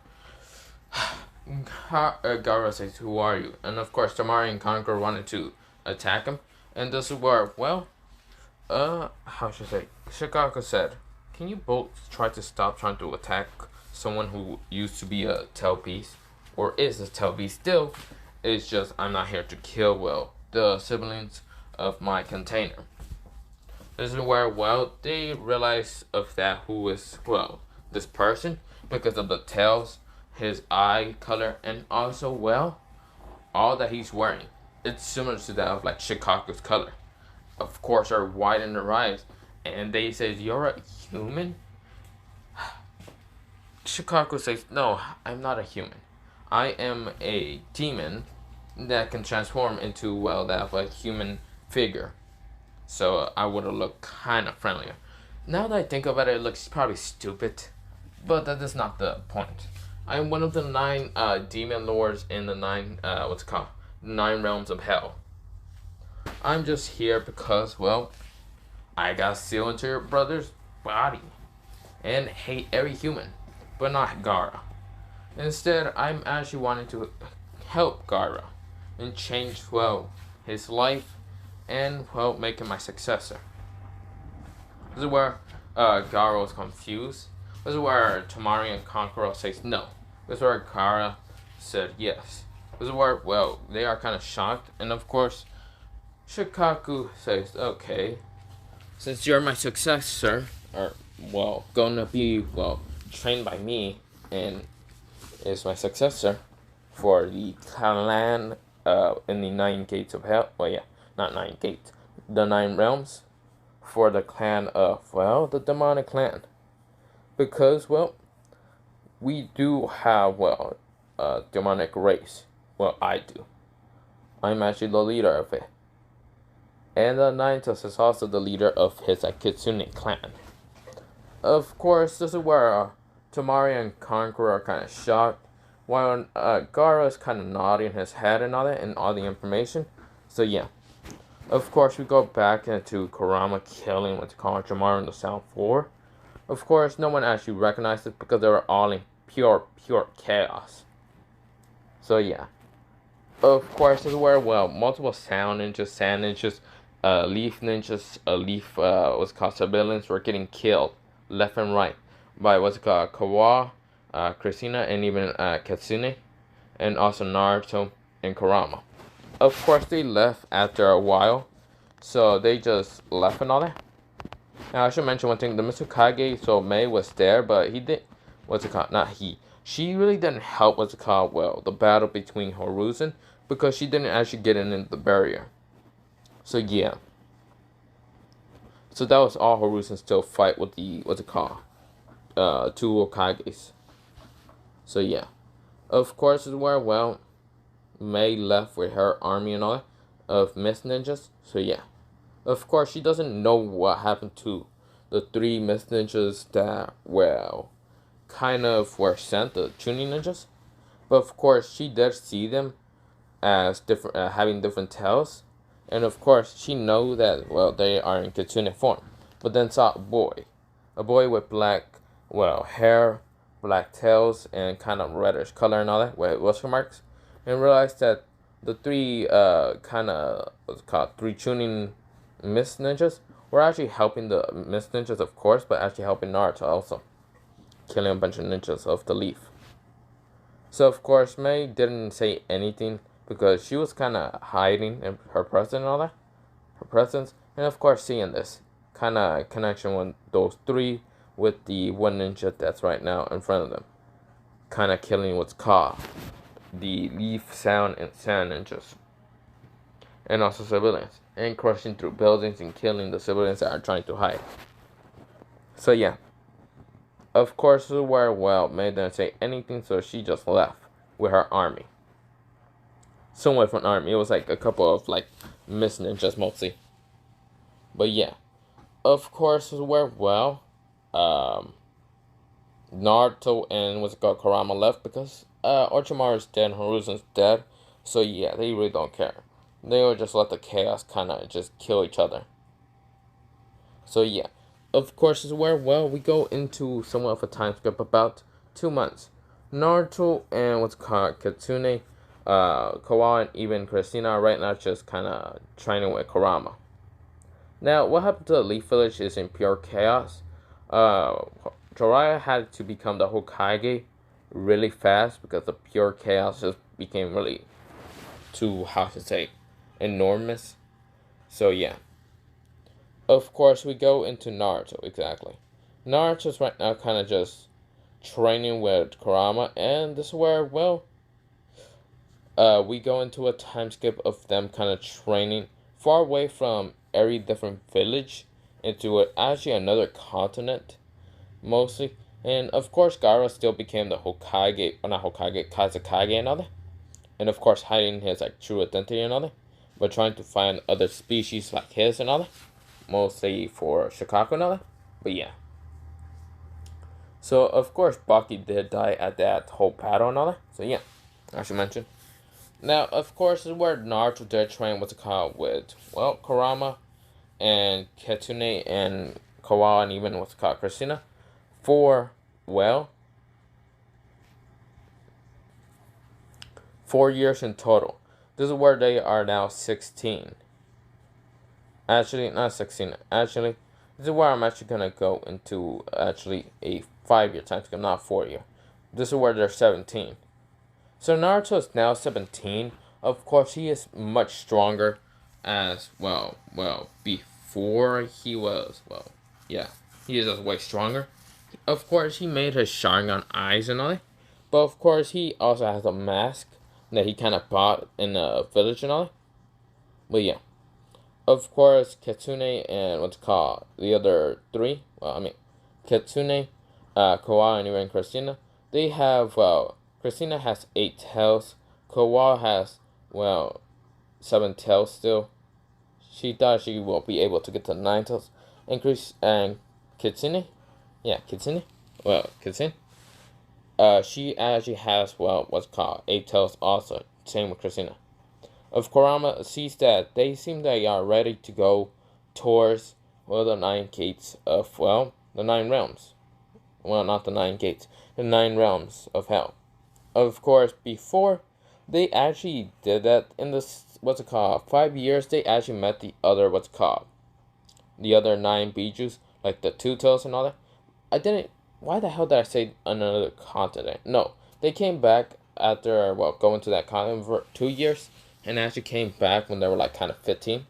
Gaara says, who are you? And of course, Tamari and Conqueror wanted to attack him. And this is where, well, how should I say? Shukaku said, can you both try to stop trying to attack someone who used to be a tail beast? Or is a tail beast still? It's just, I'm not here to kill, well, the siblings of my container. This is where, well, they realize of that who is, well, this person, because of the tails, his eye color, and also, well, all that he's wearing. It's similar to that of like Shukaku's color. Of course, are white in their eyes, and they says, you're a human? Shukaku says, no, I'm not a human. I am a demon that can transform into, well, that of a human figure. So I would have looked kind of friendlier. Now that I think about it, it looks probably stupid, but that is not the point. I'm one of the 9 demon lords in the 9, what's it called? 9 realms of hell. I'm just here because, well, I got sealed into your brother's body and hate every human, but not Gaara. Instead, I'm actually wanting to help Gaara and change, well, his life and, well, make him my successor. This is where Gaara was confused. This is where Tamari and Conqueror says no. This is where Gaara said yes. This is where, well, they are kind of shocked. And of course, Shukaku says, okay, since you're my successor, or, well, gonna be, well, trained by me and is my successor for the clan in the 9 gates of hell. Well, yeah, not 9 gates. The 9 realms for the clan of, well, the demonic clan. Because, well, we do have, well, a demonic race. Well, I do. I'm actually the leader of it. And the Naruto is also the leader of his Kitsune clan. Of course, this is where Tamari and Conqueror are kind of shocked, while Gaara is kind of nodding his head and all that, and all the information. So yeah. Of course, we go back into Kurama killing what's called Tamari on the Sound floor. Of course, no one actually recognized it because they were all in pure chaos. So yeah. Of course, this is where, well, multiple sound ninjas, sand ninjas, leaf ninjas, what's called civilians were getting killed left and right by what's called Kawa, Christina, and even Kitsune, and also Naruto and Kurama. Of course, they left after a while, so they just left and all that. Now, I should mention one thing. The Mitsukage, so Mei was there, but he didn't, not he. She really didn't help, well, the battle between Horuzen, because she didn't actually get into the barrier. So, yeah. So, that was all Horuzen still fight with the, 2 Okages. So, yeah. Of course, is where, well, Mei left with her army and all that. of Mist Ninjas. So yeah, of course she doesn't know what happened to the 3 Mist Ninjas that kind of were sent, the Chunin Ninjas. But of course she did see them as different, having different tails, and of course she know that they are in Kitsune form. But then saw a boy with black hair, black tails, and kind of reddish color and all that with whisker marks, and realized that the 3 kind of what's called 3 tuning Mist Ninjas were actually helping the Mist Ninjas, of course, but actually helping Naruto also, killing a bunch of ninjas of the leaf. So of course May didn't say anything because she was kind of hiding in her presence and all that, her presence, and of course seeing this kind of connection with those 3 with the 1 ninja that's right now in front of them, kind of killing what's called the leaf, sound, and sand ninjas, and also civilians, and crushing through buildings and killing the civilians that are trying to hide. So yeah, of course, May didn't say anything, so she just left with her army. Somewhat from an army. It was like a couple of Mist Ninjas mostly. But yeah, of course, Naruto and what's it called, Kurama left because Orochimaru's dead and Hiruzen's dead. So yeah, they really don't care. They will just let the chaos kind of just kill each other. So yeah, of course, we go into somewhat of a time skip about 2 months. Naruto and what's called Kitsune, Kawa, and even Christina are right now just kind of training with Kurama. Now, what happened to the Leaf Village is in pure chaos. Jiraiya had to become the Hokage really fast because the pure chaos just became really too, enormous. So yeah. Of course, we go into Naruto, exactly. Naruto's right now kind of just training with Kurama, and this is where, we go into a time skip of them kind of training far away from every different village into actually another continent, mostly. And of course, Gaara still became the Hokage, or not Hokage, Kazekage and all that. And of course, hiding his true identity and all that, but trying to find other species like his and all that, mostly for Shukaku and all that. But yeah. So of course, Baki did die at that whole battle and all that. So yeah, I should mention. Now, of course, this is where Naruto did train what's it called with, Kurama and Kitsune and Kawa and even what's it called, Christina, for, 4 years in total. This is where they are now 16. Actually, not 16. Actually, this is where I'm actually going to go into actually a 5-year time skip, not 4-year. This is where they're 17. So Naruto is now 17. Of course, he is much stronger as, before he was, he is way stronger. Of course, he made his Sharingan eyes and all that. But of course, he also has a mask that he kind of bought in a village and all that. But yeah. Of course, Kitsune and what's called the other 3. Kitsune, Kawa, and even Christina. They have, Christina has 8 tails. Kawa has, 7 tails still. She thought she will be able to get to 9 tails. And Kitsune? Yeah, Kitsune? Kitsune? She actually has, what's called 8 tails also. Same with Christina. Of Kurama sees that they seem they are ready to go towards, the 9 gates of, the 9 realms. Well, not the 9 gates. The 9 realms of hell. Of course, before they actually did that in this, 5 years, they actually met the other, the other 9 bijus, like the 2 tails and all that. Why the hell did I say another continent? No, they came back after, going to that continent for 2 years, and actually came back when they were kind of 15,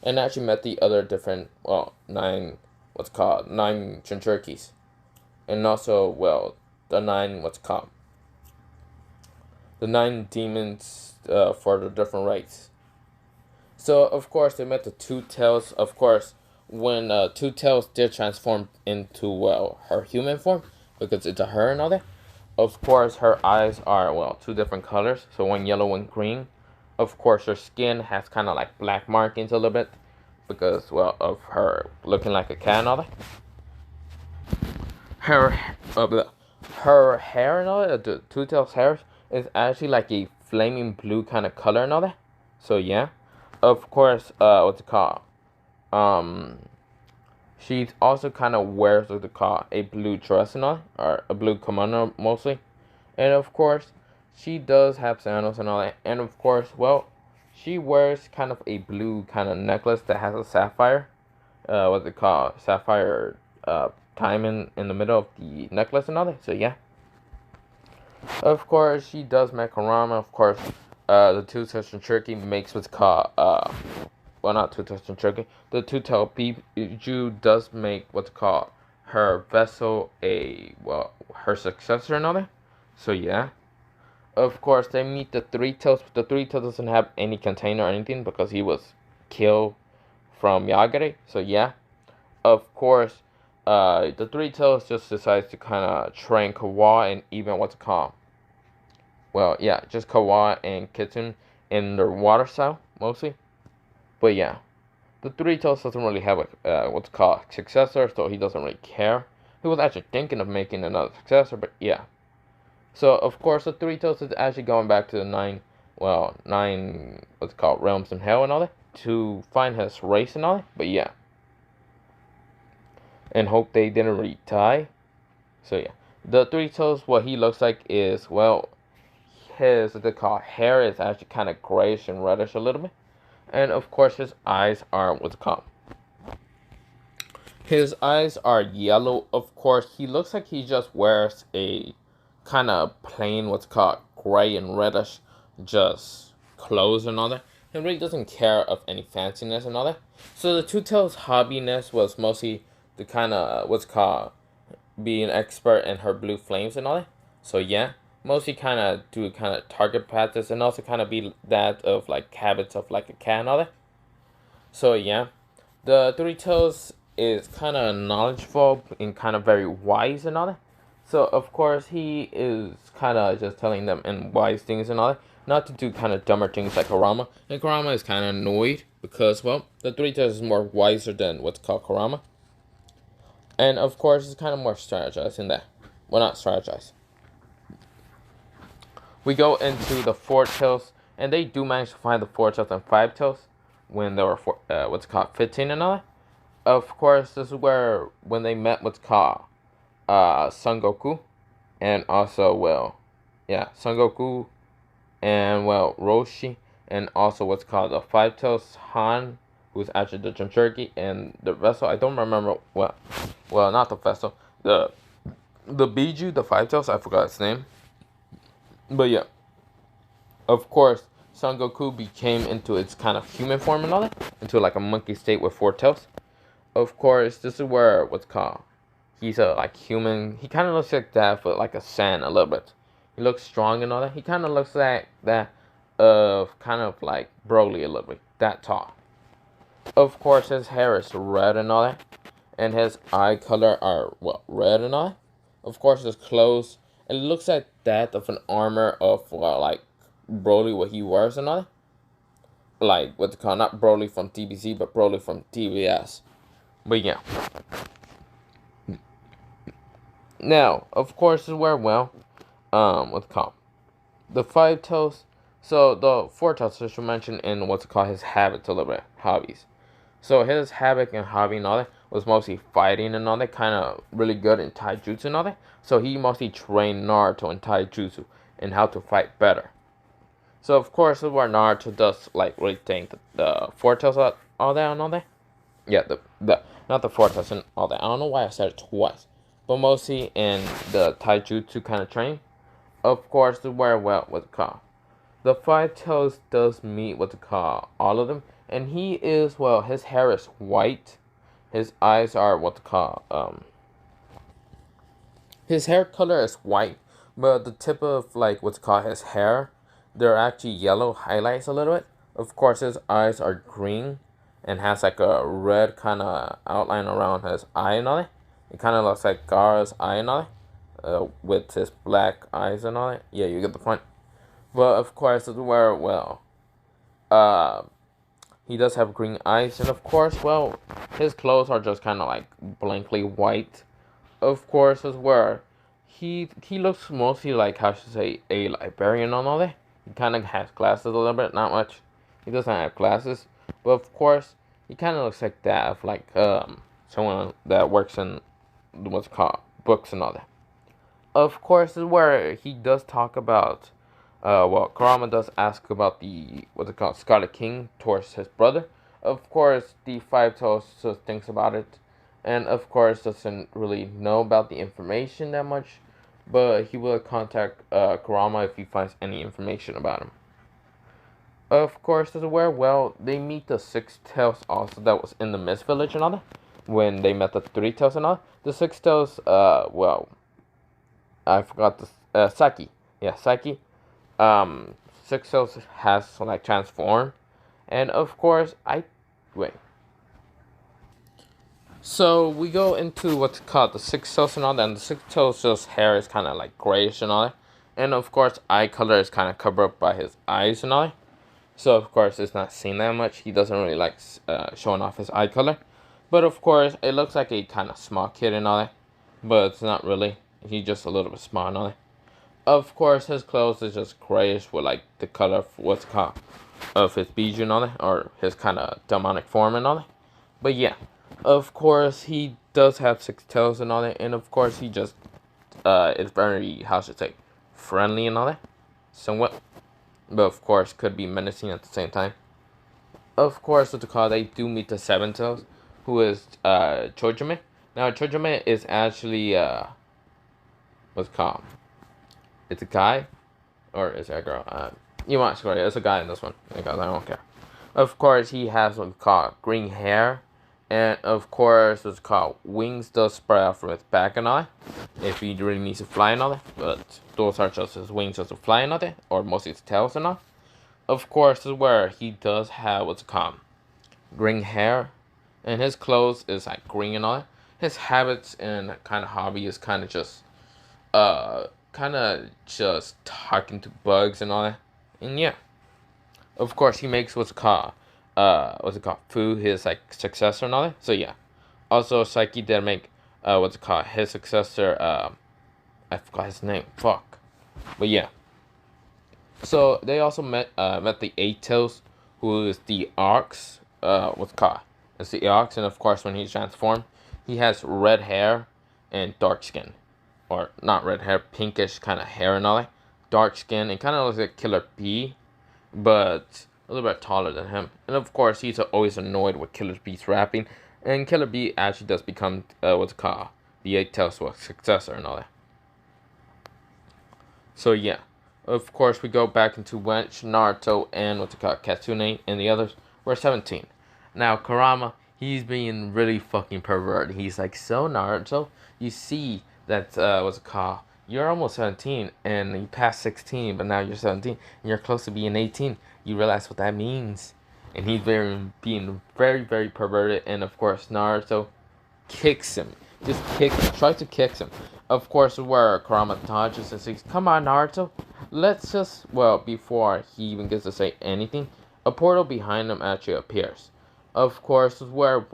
and actually met the other different, 9, 9 Jinchurikis, and also, the 9, the 9 demons, for the different races. So, of course, they met the 2 tails. Of course, when 2 tails did transform into, her human form, because it's a her and all that, of course, her eyes are, 2 different colors, so one yellow, one green. of course, her skin has kind of like black markings a little bit because, well, of her looking like a cat and all that. Her, her hair and all that, the Two Tails hair is actually like a flaming blue kind of color and all that. So yeah, of course, what's it called? She also kind of wears what's it called, a blue dress and all, or a blue kimono mostly, and of course, she does have sandals and all that, and of course, well, she wears kind of a blue kind of necklace that has a sapphire, what's it called, sapphire, diamond in the middle of the necklace and all that. So yeah, of course, she does make Kurama. Of course, the two-touch turkey makes what's called well, not two-touch turkey. The two-tailed Biju does make what's called her vessel her successor and all that. So yeah. Of course, they meet the Three Tails. The Three Tails doesn't have any container or anything because he was killed from Yagare. So yeah. Of course, the Three Tails just decides to kind of train Kawa and even what's it called. Well, yeah, just Kawa and Kitsune in their water style mostly. But yeah, the Three Tails doesn't really have a what's called successor, so he doesn't really care. He was actually thinking of making another successor, but yeah. So of course, the Three Tails is actually going back to the nine what's it called, realms in hell and all that to find his race and all that. But yeah, and hope they didn't really die. So yeah, the Three Tails, what he looks like is, well, his what's it called, hair is actually kind of grayish and reddish a little bit. And of course, his eyes are what's it called. His eyes are yellow. Of course, he looks like he just wears a kind of plain what's called gray and reddish just clothes and all that. He really doesn't care of any fanciness and all that. So the Two Tails hobbiness was mostly the kind of what's called be an expert in her blue flames and all that. So yeah, mostly kind of do kind of target practice and also kind of be that of like habits of like a cat and all that. So yeah, the Three Tails is kind of knowledgeable and kind of very wise and all that. So of course he is kind of just telling them and wise things and all that, not to do kind of dumber things like Kurama. And Kurama is kind of annoyed because, well, the Three Tails is more wiser than what's called Kurama. And of course, it's kind of more strategized in that. Well, not strategized. We go into the Four Tails, and they do manage to find the Four Tails and Five Tails when they were what's called 15 and all that. Of course, this is where when they met what's called Son Goku, and also, well, yeah, Son Goku, and well, Roshi, and also what's called the Five Tails Han, who's actually the Jinchuriki, and the vessel. I don't remember well, not the vessel, the Biju, the Five Tails. I forgot its name, but yeah, of course, Son Goku became into its kind of human form and all that, into like a monkey state with four tails. Of course, this is where what's called. He's a like human. He kind of looks like that, but like a Saiyan a little bit. He looks strong and all that. He kind of looks like that of kind of like Broly a little bit, that tall. Of course, his hair is red and all that, and his eye color are red and all that. Of course, his clothes, it looks like that of an armor of like Broly, what he wears and all that. Like what's it called? Not Broly from TBC, but Broly from TBS. But yeah. Now, of course, is where what's it called? The Five Tails. So the Four Tails, I should mention in what's it called, his habits a little bit, hobbies. So his habit and hobby and all that was mostly fighting and all that, kind of really good in taijutsu and all that. So he mostly trained Naruto in taijutsu and how to fight better. So of course, this is where Naruto does like really think the Four Tails all that and all that. Yeah, the not the Four Tails and all that. I don't know why I said it twice, but mostly in the taijutsu kind of training. Of course, this is where what's it called. The Five Tails does meet what's it called, all of them. And he is, well, his hair is white. His eyes are what's called, his hair color is white. But the tip of, like, what's called his hair, they're actually yellow highlights a little bit. Of course, his eyes are green and has, like, a red kind of outline around his eye and all that. It kind of looks like Gaara's eye and all that. With his black eyes and all that. Yeah, you get the point. But, of course, it's where, well, uh, he does have green eyes, and of course, well, his clothes are just kind of like blankly white. Of course, as well, he looks mostly like, how should I say, a librarian on all that. He kind of has glasses a little bit, not much. He doesn't have glasses, but of course, he kind of looks like that of like someone that works in what's it called books and all that. Of course, is where he does talk about. Well, Kurama does ask about the what's it called Scarlet King towards his brother. Of course, the Five Toes just thinks about it, and of course doesn't really know about the information that much. But he will contact Kurama if he finds any information about him. Of course, as aware, well, they meet the Six Tails also that was in the Mist Village and all that. When they met the Three Tails and all, the Six Tails, well, I forgot the Saki. Yeah, Saki. Six Tails has like transformed, and of course, wait. So we go into what's called the Six Tails and all that, and the Six Tails' just hair is kind of like grayish and all that, and of course, eye color is kind of covered up by his eyes and all that. So of course, it's not seen that much. He doesn't really like showing off his eye color, but of course, it looks like a kind of small kid and all that, but it's not really. He's just a little bit small and all that. Of course, his clothes is just grayish with like the color of what's called of his bijou and all that, or his kind of demonic form and all that. But yeah, of course he does have six tails and all that, and of course he just is very, how should I say, friendly and all that, somewhat. But of course could be menacing at the same time. Of course, what's it called? They do meet the Seven Tails, who is Chojime. Now Chojime is actually what's it called? It's a guy, or is it a girl? You want to score it? It's a guy in this one because I don't care. Of course, he has what's called green hair, and of course, what's called wings does spread out from his back and all that. If he really needs to fly and all that, but those are just his wings just to fly and all that, or mostly his tails and all. Of course, is where he does have what's called green hair, and his clothes is like green and all that. His habits and kind of hobby is kind of just just talking to bugs and all that. And yeah, of course he makes what's it called food his like successor and all that. So yeah, also Psyche did make what's it called his successor. I forgot his name. Fuck. But yeah. So they also met the Eight Tails, who is the Ox. What's it called? It's the Ox, and of course when he's transformed, he has red hair and dark skin, or not red hair, pinkish kind of hair and all that. Dark skin and kind of looks like Killer Bee, but a little bit taller than him. And of course, he's always annoyed with Killer Bee's rapping. And Killer Bee actually does become what's it called the Eight Tails successor and all that. So yeah, of course we go back into when Naruto and what's it called Katsune and the others were 17. Now Kurama, he's being really fucking perverted. He's like, so Naruto, you see that what's it called? You're almost 17 and you passed 16, but now you're 17 and you're close to being 18. You realize what that means, and he's being very, very perverted. And of course, Naruto kicks him, tries to kick him. Of course, where Kurama dodges and says, "Come on, Naruto, let's just." Well, before he even gets to say anything, a portal behind him actually appears. Of course, where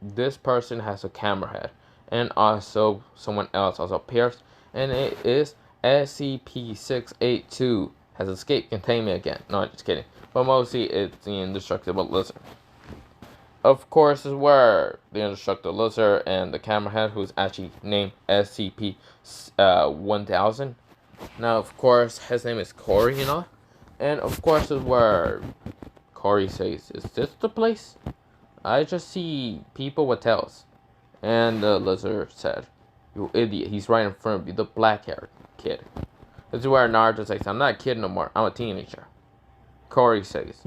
this person has a camera head, and also someone else also appears, and it is SCP-682 has escaped containment again. No, just kidding. But mostly it's the indestructible lizard. Of course, is where the indestructible lizard and the camera head, who's actually named SCP-1000. Now, of course, his name is Corey, you know, and of course is where Corey says, "Is this the place? I just see people with tails." And the lizard said, "You idiot, he's right in front of you, the black-haired kid." This is where Naruto says, "I'm not a kid no more, I'm a teenager." Corey says,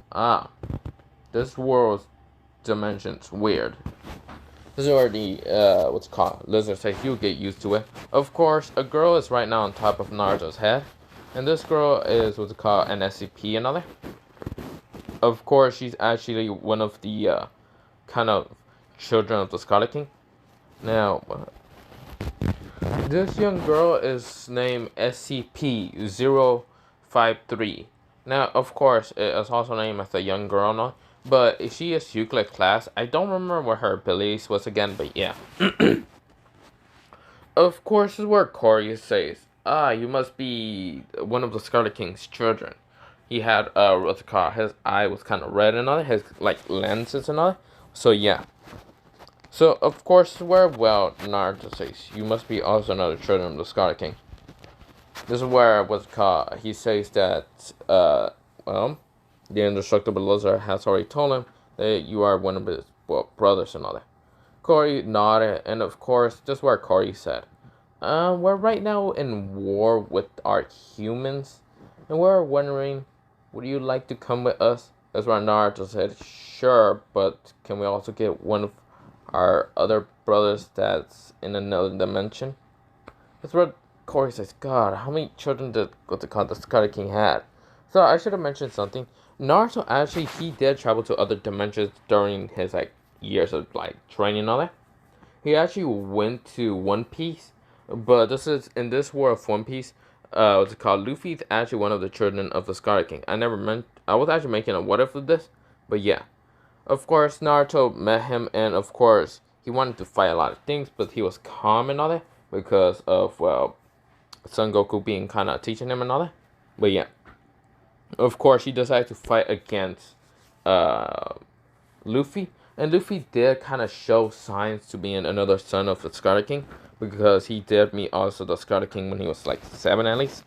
"This world's dimension's weird." This is where the, what's it called, lizard says, "You'll get used to it." Of course, a girl is right now on top of Naruto's head, and this girl is what's it called, an SCP, another. Of course, she's actually one of the, kind of children of the Scarlet King. Now, this young girl is named SCP-053, Now, of course, it's also named as the young girl now, but she is Euclid class. I don't remember what her abilities was again, but yeah. Of course, this is where Corey says, you must be one of the Scarlet King's children. He had, what's it called? His eye was kind of red and all that, his, like, lenses and all that. So, yeah. So, of course, where, well, Naruto says, you must be also another children of the Scarlet King. This is where, what's it called? He says that, well, the indestructible lizard has already told him that you are one of his, well, brothers and all that. Corey nodded, and of course, just where Corey said, we're right now in war with our humans, and we're wondering, would you like to come with us? That's where Naruto said, sure, but can we also get one of our other brothers that's in another dimension? That's what Corey says, God, how many children did the Scarlet King had? So I should have mentioned something. Naruto actually, he did travel to other dimensions during his, like, years of, like, training and all that. He actually went to One Piece, but this is, in this war of One Piece, what's it called? Luffy's actually one of the children of the Scarlet King. I was actually making a what if of this, but yeah. Of course, Naruto met him, and of course, he wanted to fight a lot of things, but he was calm and all that, because of, well, Son Goku being kind of teaching him and all that. But yeah. Of course, he decided to fight against Luffy. And Luffy did kind of show signs to being another son of the Scarlet King, because he did meet also the Scarlet King when he was like 7 at least.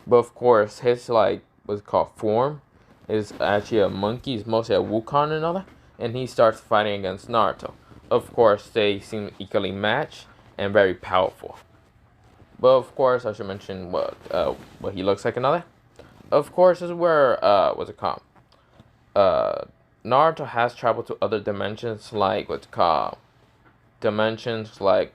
But of course, his, like, what's it called, form is actually a monkey. He's mostly a Wukong and all that. And he starts fighting against Naruto. Of course, they seem equally matched and very powerful. But of course, I should mention what he looks like and all that. Of course, this is where, what's it called? Naruto has traveled to other dimensions, like, what's it called? Dimensions like,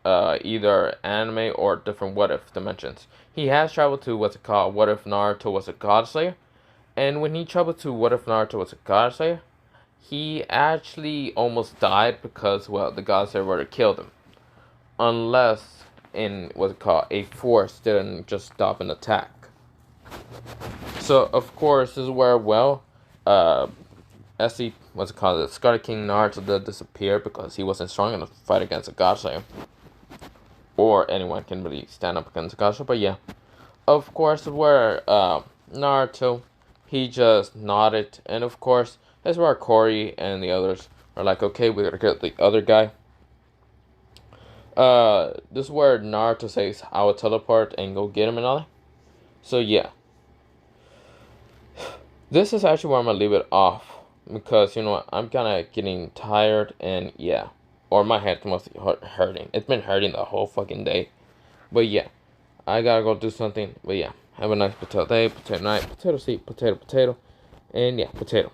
either anime or different what if dimensions. He has traveled to, what's it called? What if Naruto was a God Slayer? And when he traveled to what if Naruto was a God Slayer, he actually almost died because, well, the God Slayer would have killed him. Unless, in, what's it called? A force didn't just stop an attack. So, of course, this is where, well, what's it called? The Scarlet King Naruto did disappear because he wasn't strong enough to fight against a God Slayer. Or anyone can really stand up against a God Slayer, but yeah. Of course, where, Naruto, he just nodded, and of course, that's where Corey and the others are like, okay, we gotta get the other guy. This is where Naruto says, I will teleport and go get him and all that. So, yeah. This is actually where I'm gonna leave it off, because, you know what, I'm kind of getting tired, and yeah. Or my head must be hurting. It's been hurting the whole fucking day. But yeah, I gotta go do something. But yeah, have a nice potato day, potato night, potato seed, potato, and yeah, potato.